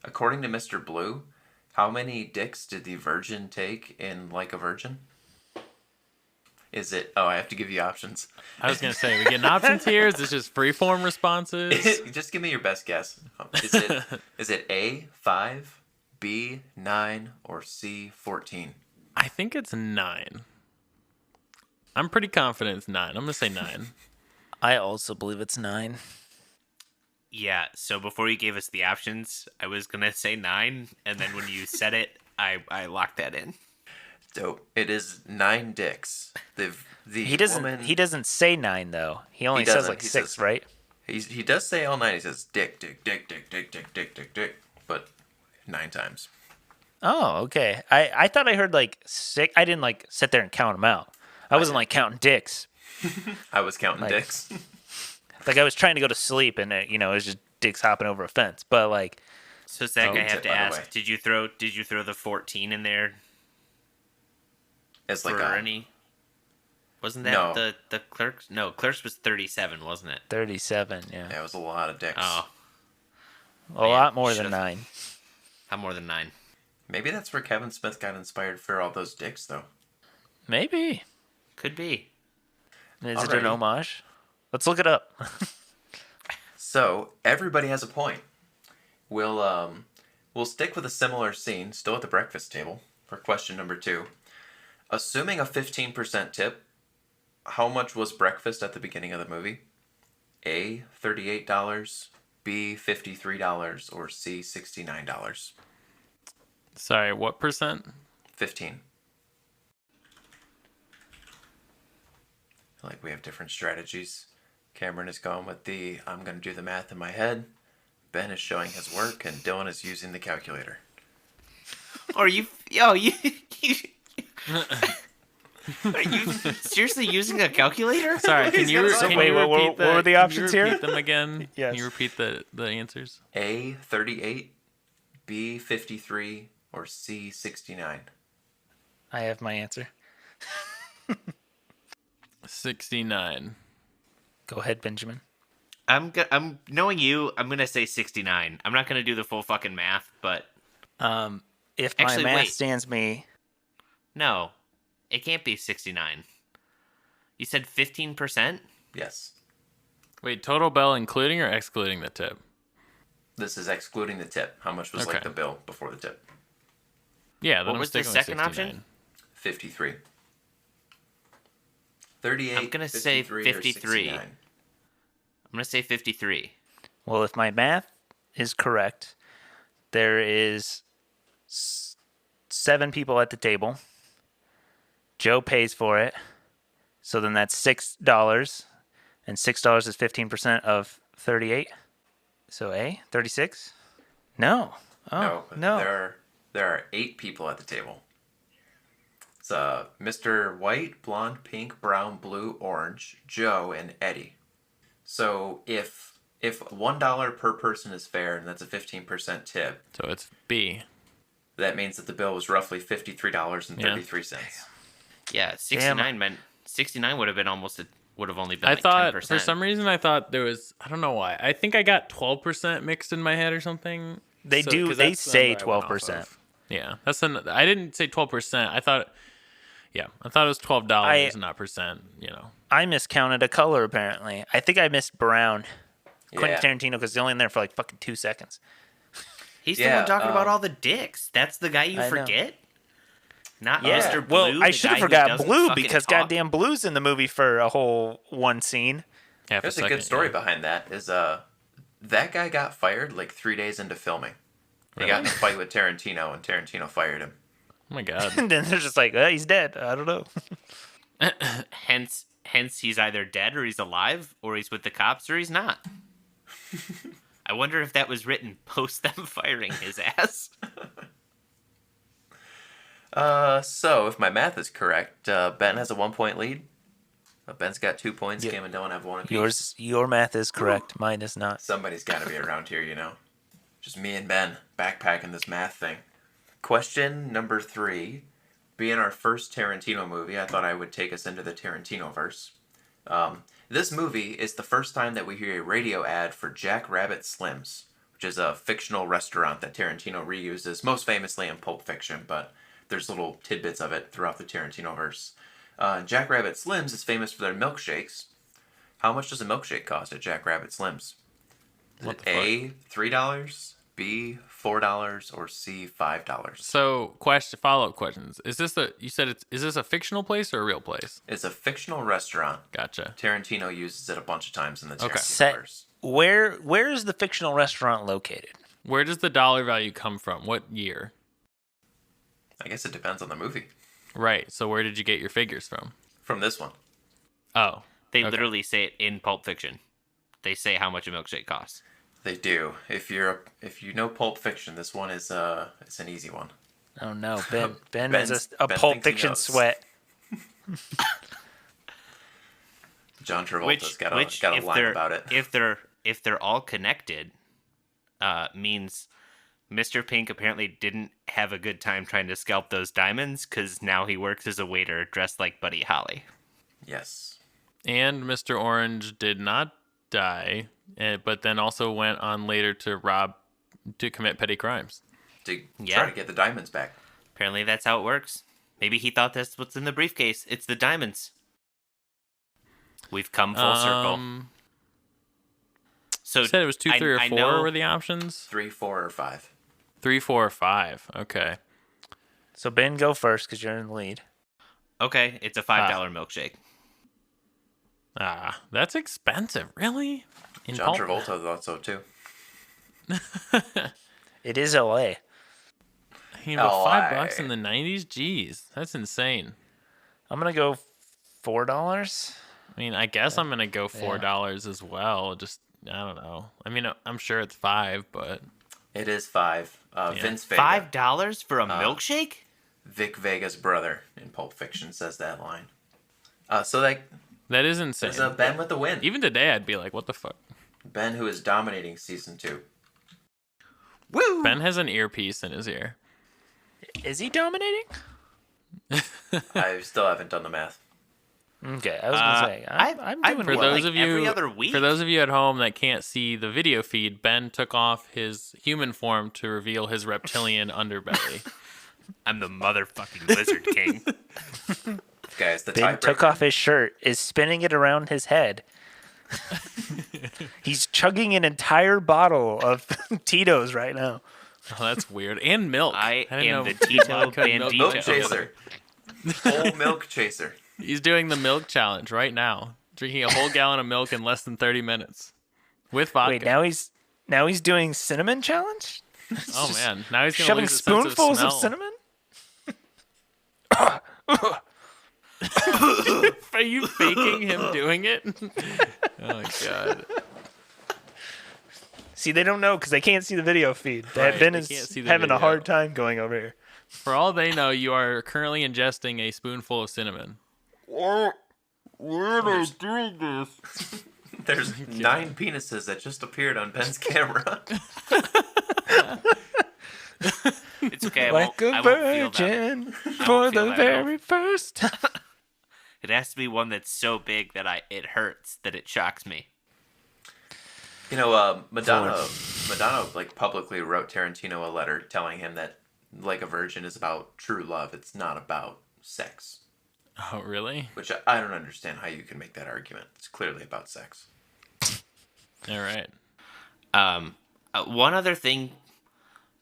Speaker 3: According to Mr. Blue, how many dicks did the Virgin take in Like a Virgin? Is it? Oh, I have to give you options.
Speaker 4: I was going to say, we getting options here? Is this just freeform responses?
Speaker 3: Just give me your best guess. Is it A, 5, B, 9, or C, 14?
Speaker 4: I think it's 9. I'm pretty confident it's 9. I'm going to say 9.
Speaker 1: I also believe it's 9.
Speaker 2: Yeah, so before you gave us the options, I was going to say 9, and then when you said it, I locked that in.
Speaker 3: Dope. It is 9 dicks. The
Speaker 1: He doesn't.
Speaker 3: woman.
Speaker 1: He doesn't say 9 though. He only says
Speaker 3: doesn't.
Speaker 1: like
Speaker 3: He
Speaker 1: 6,
Speaker 3: says-
Speaker 1: right?
Speaker 3: He does say all 9. He says dick, dick, dick, dick, dick, dick, dick, dick, dick, but 9 times.
Speaker 1: Oh, okay. I thought I heard like 6. I didn't like sit there and count them out. I wasn't like counting dicks.
Speaker 3: I was counting
Speaker 1: Like-
Speaker 3: dicks.
Speaker 1: Like I was trying to go to sleep and it was just dicks hopping over a fence. But like,
Speaker 2: So Zach, I have
Speaker 3: tip,
Speaker 2: to
Speaker 3: by the
Speaker 2: ask:
Speaker 3: way.
Speaker 2: Did you throw the 14 in there
Speaker 3: It's
Speaker 2: for
Speaker 3: like
Speaker 2: any? Wasn't that
Speaker 3: No.
Speaker 2: the Clerks? No, Clerks was 37, wasn't it?
Speaker 1: 37. Yeah,
Speaker 3: Yeah, it was a lot of dicks.
Speaker 2: Oh,
Speaker 1: a lot more than
Speaker 2: should've-
Speaker 1: 9.
Speaker 2: how more than 9?
Speaker 3: Maybe that's where Kevin Smith got inspired for all those dicks, though.
Speaker 1: Maybe.
Speaker 2: Could be.
Speaker 1: Is it
Speaker 3: Alrighty.
Speaker 1: an homage? Let's look it up.
Speaker 3: So everybody has a point. We'll stick with a similar scene, still at the breakfast table, for question number 2. Assuming a 15% tip, how much was breakfast at the beginning of the movie? A, $38, B, $53, or C, $69?
Speaker 4: Sorry, what percent?
Speaker 3: 15. I feel like we have different strategies. Cameron is going with the I'm going to do the math in my head. Ben is showing his work, and Dylan is using the calculator.
Speaker 2: Are you? Yo, you. Are you seriously using a calculator?
Speaker 4: Sorry, can you,
Speaker 3: got
Speaker 4: can
Speaker 1: Wait,
Speaker 4: you
Speaker 1: what were-
Speaker 4: repeat
Speaker 1: what were the
Speaker 4: can you
Speaker 1: options here?
Speaker 4: repeat them again?
Speaker 1: Yes.
Speaker 4: Can you repeat the answers?
Speaker 3: A, 38, B, 53, or C, 69?
Speaker 1: I have my answer.
Speaker 4: 69.
Speaker 1: Go ahead, Benjamin.
Speaker 2: I'm knowing you. I'm gonna say 69. I'm not gonna do the full fucking math, but
Speaker 1: If my
Speaker 2: Actually,
Speaker 1: math
Speaker 2: wait.
Speaker 1: stands me,
Speaker 2: no, it can't be 69. You said 15%.
Speaker 3: Yes.
Speaker 4: Wait, total bill including or excluding the tip?
Speaker 3: This is excluding the tip. How much was
Speaker 4: Okay.
Speaker 3: like the bill before the tip?
Speaker 4: Yeah, then
Speaker 2: What
Speaker 4: I'm
Speaker 2: was the
Speaker 4: sticking with
Speaker 2: second option?
Speaker 4: 69.
Speaker 3: 53. 38,
Speaker 2: I'm gonna say
Speaker 3: 53, or
Speaker 2: 53.
Speaker 3: 69?
Speaker 2: I'm gonna say 53.
Speaker 1: well, if my math is correct, there is 7 people at the table. Joe pays for it. So then that's $6. And $6 is 15% of 38. So A, 36? No. Oh, no.
Speaker 3: There are 8 people at the table. It's Mr. White, Blonde, Pink, Brown, Blue, Orange, Joe, and Eddie. So if $1 per person is fair, and that's a 15% tip,
Speaker 4: So it's B.
Speaker 3: that means that the bill was roughly $53.33.
Speaker 2: Yeah, 69 meant 69 would have been would have only been
Speaker 4: I
Speaker 2: like
Speaker 4: thought
Speaker 2: 10%.
Speaker 4: for some reason I thought there was I don't know why. I think I got 12% mixed in my head or something.
Speaker 1: They
Speaker 4: So-
Speaker 1: do.
Speaker 4: 'cause
Speaker 1: They
Speaker 4: that's the
Speaker 1: say
Speaker 4: number I went off
Speaker 1: 12%.
Speaker 4: of. Yeah, I didn't say 12%. I thought it was $12 and not percent,
Speaker 1: I miscounted a color, apparently. I think I missed brown. Quentin Tarantino, because he's only in there for like fucking 2 seconds.
Speaker 2: He's the
Speaker 3: Yeah,
Speaker 2: one talking about all the dicks. That's the guy you
Speaker 1: I know.
Speaker 2: forget? Not
Speaker 1: Yeah.
Speaker 2: Mr. Blue.
Speaker 1: Well, I
Speaker 2: the
Speaker 1: should
Speaker 2: guy
Speaker 1: have
Speaker 2: who
Speaker 1: forgot
Speaker 2: doesn't
Speaker 1: Blue
Speaker 2: fucking
Speaker 1: because
Speaker 2: talk.
Speaker 1: goddamn Blue's in the movie for a whole one scene.
Speaker 4: Half
Speaker 3: There's a
Speaker 4: second,
Speaker 3: good story
Speaker 4: yeah.
Speaker 3: behind that. Is that guy got fired like 3 days into filming. He got in a fight with Tarantino, and Tarantino fired him.
Speaker 4: Oh my god.
Speaker 1: And then they're just like, he's dead. I don't know.
Speaker 2: Hence, he's either dead or he's alive, or he's with the cops or he's not. I wonder if that was written post them firing his ass.
Speaker 3: So if my math is correct, Ben has a 1-point lead. Ben's got 2 points.
Speaker 1: Yeah.
Speaker 3: Cam and Dylan have 1 apiece.
Speaker 1: Your math is correct. Mine is not.
Speaker 3: Somebody's got to be around here, Just me and Ben backpacking this math thing. Question number 3. Being our first Tarantino movie, I thought I would take us into the Tarantino-verse. This movie is the first time that we hear a radio ad for Jack Rabbit Slims, which is a fictional restaurant that Tarantino reuses, most famously in Pulp Fiction, but there's little tidbits of it throughout the Tarantino-verse. Jack Rabbit Slims is famous for their milkshakes. How much does a milkshake cost at Jack Rabbit Slims? Is
Speaker 4: What
Speaker 3: it
Speaker 4: the
Speaker 3: A, $3, B, $4, or C, $5?
Speaker 4: So, follow-up questions. Is this is this a fictional place or a real place?
Speaker 3: It's a fictional restaurant.
Speaker 4: Gotcha.
Speaker 3: Tarantino uses it a bunch of times in the
Speaker 4: Okay.
Speaker 3: Tarantino-verse.
Speaker 1: Where is the fictional restaurant located?
Speaker 4: Where does the dollar value come from? What year?
Speaker 3: I guess it depends on the movie.
Speaker 4: Right. So where did you get your figures from?
Speaker 3: From this one.
Speaker 4: Oh.
Speaker 2: They
Speaker 4: Okay.
Speaker 2: literally say it in Pulp Fiction. They say how much a milkshake costs.
Speaker 3: They do. If you know Pulp Fiction, this one is it's an easy one.
Speaker 1: Oh no, Ben
Speaker 3: Ben-
Speaker 1: is a
Speaker 3: Ben
Speaker 1: Pulp
Speaker 3: thinks he
Speaker 1: Fiction
Speaker 3: knows.
Speaker 1: sweat.
Speaker 3: John Travolta's
Speaker 2: Which
Speaker 3: got a
Speaker 2: if
Speaker 3: line
Speaker 2: they're
Speaker 3: about it.
Speaker 2: if they're all connected, means Mr. Pink apparently didn't have a good time trying to scalp those diamonds because now he works as a waiter dressed like Buddy Holly.
Speaker 3: Yes.
Speaker 4: And Mr. Orange did not die, but then also went on later to commit petty crimes.
Speaker 3: To
Speaker 2: Yeah.
Speaker 3: try to get the diamonds back.
Speaker 2: Apparently that's how it works. Maybe he thought that's what's in the briefcase. It's the diamonds. We've come full circle. So
Speaker 4: You said it was 2, 3, or 4
Speaker 2: know,
Speaker 4: were the options?
Speaker 3: 3, 4, or 5.
Speaker 4: 3, 4, or 5. Okay.
Speaker 1: So Ben, go first because you're in the lead.
Speaker 2: Okay, it's a $5 milkshake.
Speaker 4: That's expensive. Really?
Speaker 3: John Travolta thought so too.
Speaker 1: It is L.A.
Speaker 4: You know,
Speaker 3: LA.
Speaker 4: $5 in the 90s? Jeez, that's insane.
Speaker 1: I'm gonna go $4.
Speaker 4: I mean, I guess I'm gonna go $4 as well. Just I don't know. I mean, I'm sure it's 5, but
Speaker 3: It is 5. Vince Vega.
Speaker 2: $5 for a milkshake?
Speaker 3: Vic Vega's brother in Pulp Fiction says that line. So that
Speaker 4: that is insane.
Speaker 3: is Ben with the win.
Speaker 4: Even today, I'd be like, "What the fuck?"
Speaker 3: Ben, who is dominating season 2.
Speaker 2: Woo!
Speaker 4: Ben has an earpiece in his ear.
Speaker 1: Is he dominating?
Speaker 3: I still haven't done the math.
Speaker 1: Okay, I was gonna say I'm doing
Speaker 4: For
Speaker 1: well.
Speaker 4: those
Speaker 2: like
Speaker 4: of you,
Speaker 2: every other week?
Speaker 4: for those of you at home that can't see the video feed, Ben took off his human form to reveal his reptilian underbelly.
Speaker 2: I'm the motherfucking Lizard King.
Speaker 3: Guys, the
Speaker 1: Ben took
Speaker 3: tiebreaker.
Speaker 1: off his shirt, is spinning it around his head. He's chugging an entire bottle of Tito's right now.
Speaker 4: Oh, that's weird. And milk.
Speaker 2: I
Speaker 4: didn't
Speaker 2: am
Speaker 4: know
Speaker 2: the Tito
Speaker 4: vodka and milk
Speaker 2: Bandito.
Speaker 3: Milk
Speaker 4: go together.
Speaker 3: chaser. Whole milk chaser.
Speaker 4: He's doing the milk challenge right now, drinking a whole gallon of milk in less than 30 minutes with vodka.
Speaker 1: Wait, now he's doing cinnamon challenge?
Speaker 4: Oh man, now he's gonna
Speaker 1: Shoving
Speaker 4: lose his sense
Speaker 1: spoonfuls of
Speaker 4: smell.
Speaker 1: cinnamon?
Speaker 4: Are you faking him doing it? Oh my god.
Speaker 1: See, they don't know because they can't see the video feed.
Speaker 4: Right,
Speaker 1: Ben
Speaker 4: they
Speaker 1: is
Speaker 4: can't see the
Speaker 1: having a
Speaker 4: video.
Speaker 1: hard time going over here.
Speaker 4: For all they know, you are currently ingesting a spoonful of cinnamon.
Speaker 3: There's 9 penises that just appeared on Ben's camera.
Speaker 2: It's okay.
Speaker 1: Like a
Speaker 2: I won't feel that.
Speaker 1: virgin for
Speaker 2: feel
Speaker 1: the
Speaker 2: that at
Speaker 1: very first time.
Speaker 2: It has to be one that's so big that it hurts, that it shocks me.
Speaker 3: You know, Madonna like publicly wrote Tarantino a letter telling him that Like a Virgin is about true love. It's not about sex.
Speaker 4: Oh really?
Speaker 3: Which I don't understand how you can make that argument. It's clearly about sex.
Speaker 4: All right.
Speaker 2: One other thing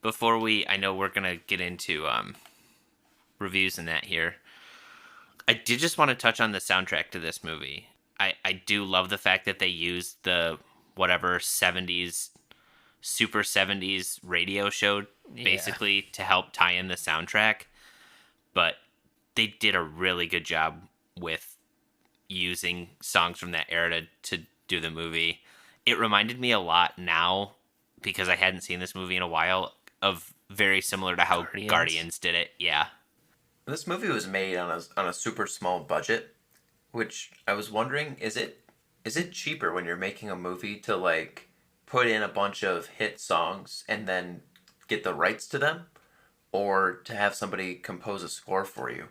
Speaker 2: before I know we're gonna get into reviews and that here. I did just want to touch on the soundtrack to this movie. I do love the fact that they used the whatever 70s, super 70s radio show basically to help tie in the soundtrack. But they did a really good job with using songs from that era to do the movie. It reminded me a lot now, because I hadn't seen this movie in a while, of very similar to how Guardians did it. Yeah.
Speaker 3: This movie was made on a super small budget, which I was wondering, is it cheaper when you're making a movie to like put in a bunch of hit songs and then get the rights to them, or to have somebody compose a score for you?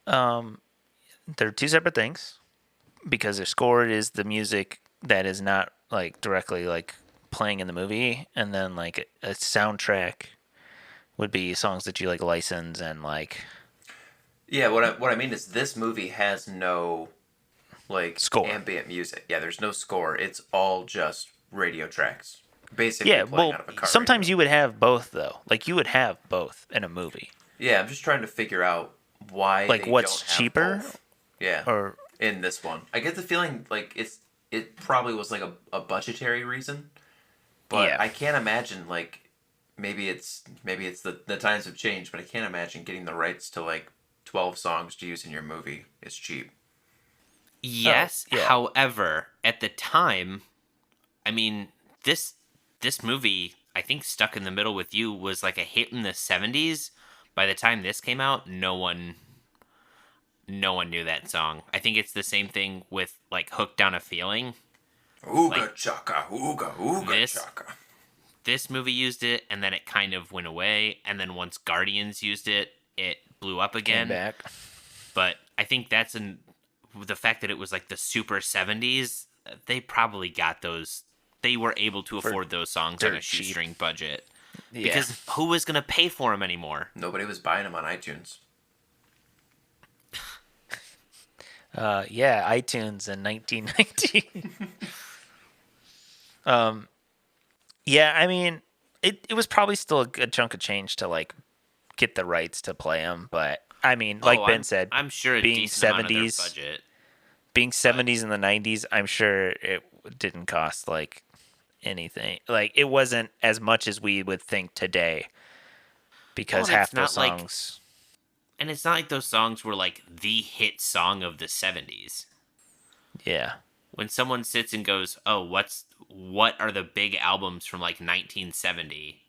Speaker 1: They're two separate things, because a score is the music that is not like directly like playing in the movie, and then like a soundtrack would be songs that you like license and like.
Speaker 3: Yeah, what I mean is this movie has no like
Speaker 1: Score.
Speaker 3: ambient music. Yeah, there's no score. It's all just radio tracks. Basically
Speaker 1: Yeah,
Speaker 3: playing
Speaker 1: well,
Speaker 3: out of a car
Speaker 1: sometimes
Speaker 3: radio.
Speaker 1: you would have both though. Like you would have both in a movie.
Speaker 3: Yeah, I'm just trying to figure out why
Speaker 1: Like
Speaker 3: they
Speaker 1: what's
Speaker 3: don't have
Speaker 1: cheaper?
Speaker 3: both. Yeah.
Speaker 1: Or
Speaker 3: In this one. I get the feeling like it probably was like a budgetary reason. But
Speaker 1: Yeah.
Speaker 3: I can't imagine like maybe it's the times have changed, but I can't imagine getting the rights to like 12 songs to use in your movie is cheap.
Speaker 2: Yes,
Speaker 1: yeah.
Speaker 2: however, at the time, I mean, this movie, I think Stuck in the Middle with You was like a hit in the 70s. By the time this came out, no one knew that song. I think it's the same thing with like Hooked on a Feeling.
Speaker 3: Ooga
Speaker 2: Like,
Speaker 3: chaka, ooga
Speaker 2: this-
Speaker 3: chaka.
Speaker 2: This movie used it, and then it kind of went away, and then once Guardians used it, it blew up
Speaker 1: Came
Speaker 2: again.
Speaker 1: back.
Speaker 2: But I think that's the fact that it was like the super 70s, they probably got those. They were able to afford those songs on a
Speaker 1: dirt cheap.
Speaker 2: shoestring budget.
Speaker 1: Yeah.
Speaker 2: Because who was going to pay for them anymore?
Speaker 3: Nobody was buying them on iTunes.
Speaker 1: Yeah, iTunes in 1990. Yeah, I mean, it was probably still a good chunk of change to like get the rights to play them, but I mean, like Ben said,
Speaker 2: I'm sure a
Speaker 1: being
Speaker 2: decent amount of their
Speaker 1: 70s
Speaker 2: budget.
Speaker 1: being 70s and the 90s, I'm sure it didn't cost like anything. Like it wasn't as much as we would think today, because
Speaker 2: Well, and
Speaker 1: half
Speaker 2: it's
Speaker 1: those
Speaker 2: not like-
Speaker 1: songs.
Speaker 2: And it's not like those songs were like the hit song of the 70s.
Speaker 1: Yeah.
Speaker 2: When someone sits and goes, "Oh, what are the big albums from like 1970?"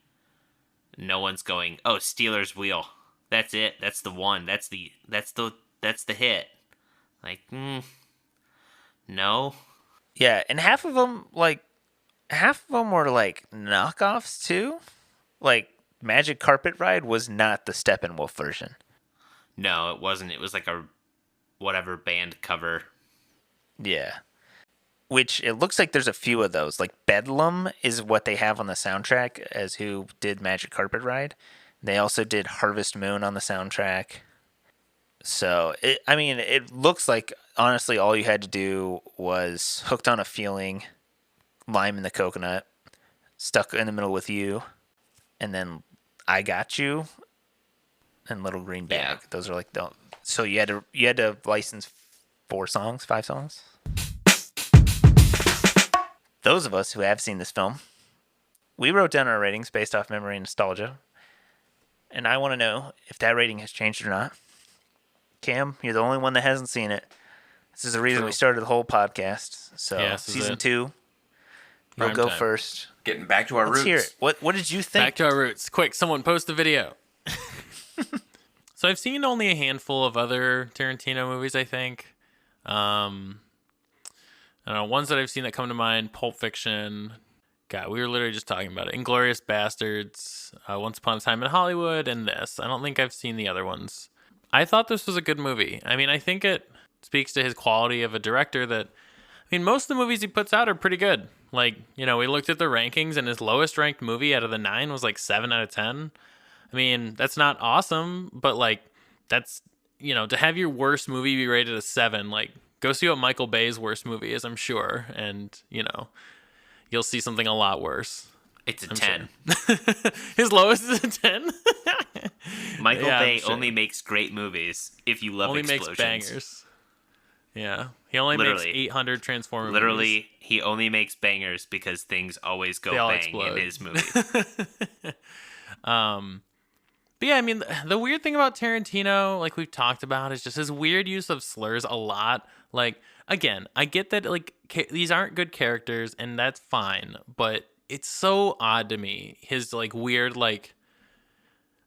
Speaker 2: No one's going, "Oh, Steelers Wheel. That's it. That's the one. That's the hit." Like, no.
Speaker 1: Yeah, and half of them were like knockoffs too. Like Magic Carpet Ride was not the Steppenwolf version.
Speaker 2: No, it wasn't. It was like a whatever band cover.
Speaker 1: Yeah. Which it looks like there's a few of those. Like Bedlam is what they have on the soundtrack as who did Magic Carpet Ride. They also did Harvest Moon on the soundtrack. So, it looks like, honestly, all you had to do was Hooked on a Feeling, Lime in the Coconut, Stuck in the Middle with You, and then I Got You, and Little Green Bag.
Speaker 2: Yeah.
Speaker 1: Those are like the... So you had to license 5 songs? Those of us who have seen this film, we wrote down our ratings based off memory and nostalgia. And I want to know if that rating has changed or not. Cam, you're the only one that hasn't seen it. This is the reason
Speaker 4: True.
Speaker 1: we started the whole podcast. So,
Speaker 4: Yeah, this is
Speaker 1: season
Speaker 4: it.
Speaker 1: 2, you'll
Speaker 4: Prime
Speaker 1: go
Speaker 4: time.
Speaker 1: first.
Speaker 3: Getting back to our
Speaker 1: Let's
Speaker 3: roots.
Speaker 1: hear it. What did you think?
Speaker 4: Back to our roots. Quick, someone post a video. So I've seen only a handful of other Tarantino movies, I think. I don't know, ones that I've seen that come to mind, Pulp Fiction. God, we were literally just talking about it. Inglourious Bastards, Once Upon a Time in Hollywood, and this. I don't think I've seen the other ones. I thought this was a good movie. I mean, I think it speaks to his quality of a director that... I mean, most of the movies he puts out are pretty good. Like, we looked at the rankings, and his lowest ranked movie out of the 9 was like 7 out of 10. I mean, that's not awesome, but like, that's, to have your worst movie be rated a 7, like, go see what Michael Bay's worst movie is, I'm sure. And, you'll see something a lot worse.
Speaker 2: It's a
Speaker 4: I'm
Speaker 2: 10.
Speaker 4: sure. His lowest is a 10?
Speaker 2: Michael
Speaker 4: Yeah, I'm
Speaker 2: Bay
Speaker 4: sure.
Speaker 2: only makes great movies if you love
Speaker 4: Only
Speaker 2: explosions.
Speaker 4: makes bangers. Yeah. He only
Speaker 2: Literally.
Speaker 4: makes 800 Transformer movies.
Speaker 2: Literally, he only makes bangers because things always go
Speaker 4: They all
Speaker 2: bang
Speaker 4: explode.
Speaker 2: in his movie.
Speaker 4: But yeah, I mean, the weird thing about Tarantino, like we've talked about, is just his weird use of slurs a lot. Like, again, I get that, like, these aren't good characters, and that's fine, but it's so odd to me. His, like, weird, like,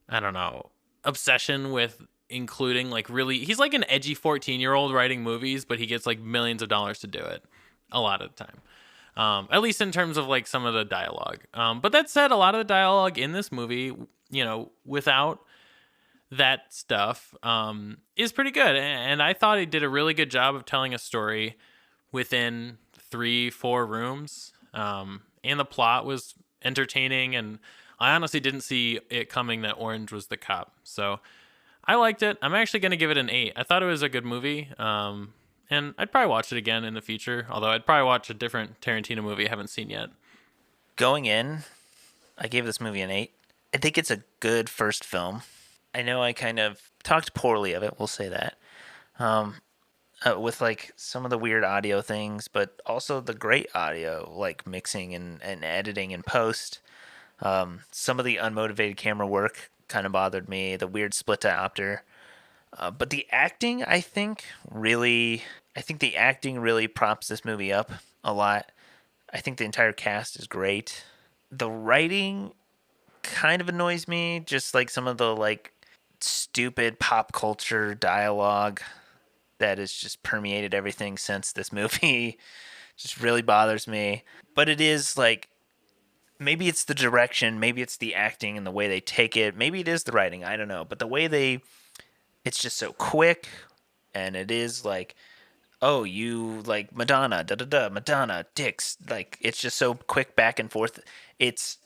Speaker 4: I don't know, obsession with including, like, really, he's like an edgy 14-year-old writing movies, but he gets, like, millions of dollars to do it a lot of the time. At least in terms of, like, some of the dialogue. But that said, a lot of the dialogue in this movie, without that stuff, is pretty good. And I thought he did a really good job of telling a story within 3-4 rooms. And the plot was entertaining, and I honestly didn't see it coming that Orange was the cop. So I liked it. I'm actually going to give it an 8. I thought it was a good movie. And I'd probably watch it again in the future, although I'd probably watch a different Tarantino movie I haven't seen yet.
Speaker 1: Going in, I gave this movie an 8. I think it's a good first film. I know I kind of talked poorly of it, we'll say that. With like some of the weird audio things, but also the great audio, like mixing and editing and post. Some of the unmotivated camera work kind of bothered me. The weird split diopter. But the acting, I think the acting really props this movie up a lot. I think the entire cast is great. The writing kind of annoys me, just like some of the like stupid pop culture dialogue that has just permeated everything since this movie. Just really bothers me. But it is like maybe it's the direction, maybe it's the acting and the way they take it, maybe it is the writing, I don't know. But the way it's just so quick, and it is like, oh, you like Madonna, da da da, Madonna, dicks. Like it's just so quick back and forth. It's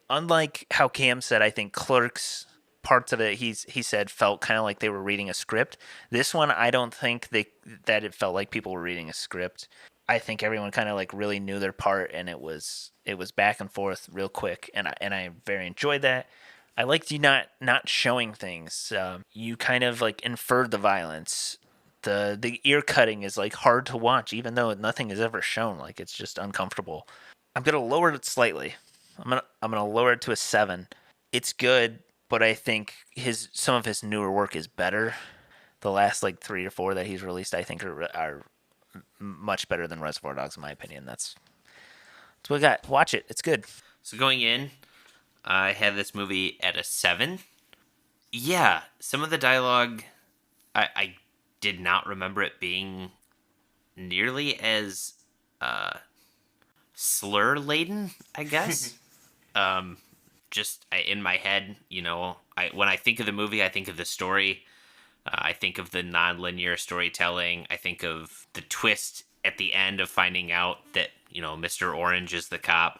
Speaker 1: unlike how Cam said. I think Clerks parts of it he said felt kind of like they were reading a script. This one, I don't think that it felt like people were reading a script. I think everyone kind of like really knew their part, and it was back and forth real quick, and I very enjoyed that. I liked you not showing things. You kind of like inferred the violence. The ear cutting is like hard to watch, even though nothing is ever shown. Like it's just uncomfortable. I'm gonna lower it slightly. I'm gonna lower it to a 7. It's good, but I think some of his newer work is better. The last like 3 or 4 that he's released, I think, are much better than Reservoir Dogs, in my opinion. That's what we got. Watch it. It's good.
Speaker 2: So going in, I have this movie at a 7. Yeah, some of the dialogue, I did not remember it being nearly as slur-laden, I guess. In my head, when I think of the movie, I think of the story. I think of the non-linear storytelling. I think of the twist at the end of finding out that, Mr. Orange is the cop.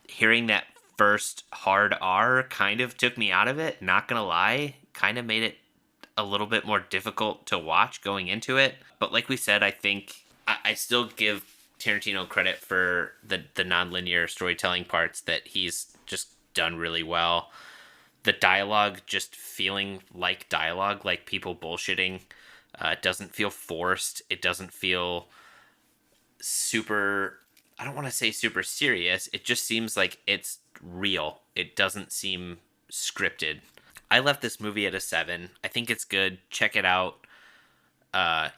Speaker 2: Hearing that first hard R kind of took me out of it, not gonna lie. Kind of made it a little bit more difficult to watch going into it. But like we said, I think I still give Tarantino credit for the non-linear storytelling parts that he's just done really well. The dialogue just feeling like dialogue, like people bullshitting. It doesn't feel forced. It doesn't feel super, I don't want to say super serious. It just seems like it's real. It doesn't seem scripted. I left this movie at a 7. I think it's good. Check it out.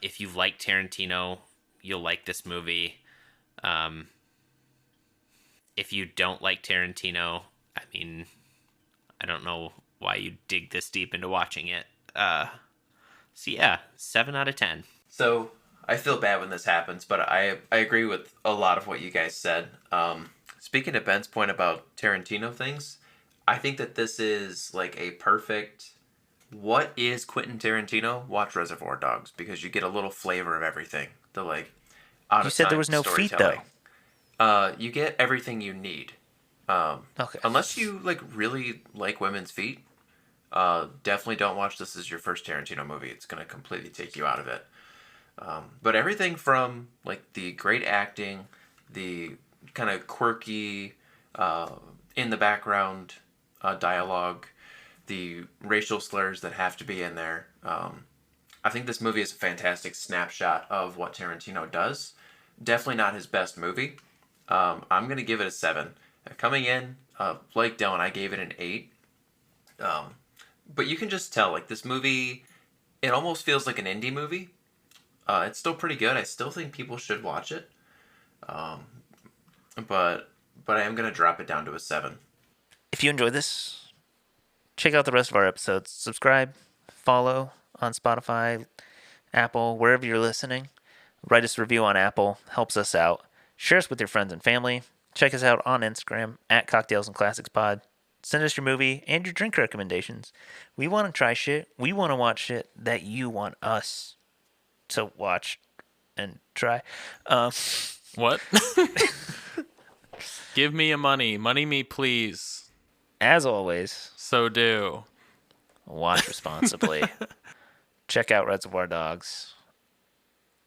Speaker 2: If you like Tarantino, you'll like this movie. If you don't like Tarantino, I mean, I don't know why you dig this deep into watching it. So yeah, 7 out of 10.
Speaker 3: So I feel bad when this happens, but I agree with a lot of what you guys said. Speaking of Ben's point about Tarantino things, I think that this is like a perfect, what is Quentin Tarantino? Watch Reservoir Dogs, because you get a little flavor of everything. The like out
Speaker 1: You
Speaker 3: of
Speaker 1: said there
Speaker 3: time
Speaker 1: was no feet
Speaker 3: storytelling.
Speaker 1: though.
Speaker 3: You get everything you need.
Speaker 1: Okay.
Speaker 3: Unless you like really like women's feet, definitely don't watch this as your first Tarantino movie. It's gonna completely take you out of it. But everything from like the great acting, the kind of quirky, in the background dialogue, the racial slurs that have to be in there. I think this movie is a fantastic snapshot of what Tarantino does. Definitely not his best movie. I'm gonna give it a 7. Coming in, like Dylan, I gave it an 8. But you can just tell, like, this movie, it almost feels like an indie movie. It's still pretty good. I still think people should watch it. But I am gonna drop it down to a 7.
Speaker 1: If you enjoyed this, check out the rest of our episodes. Subscribe, follow on Spotify, Apple, wherever you're listening. Write us a review on Apple. Helps us out. Share us with your friends and family. Check us out on Instagram at Cocktails and Classics Pod. Send us your movie and your drink recommendations. We want to try shit. We want to watch shit that you want us to watch and try.
Speaker 4: What? Give me a money. Money me, please.
Speaker 1: As always,
Speaker 4: So do.
Speaker 1: watch responsibly. Check out Reservoir Dogs.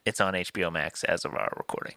Speaker 1: It's on HBO Max as of our recording.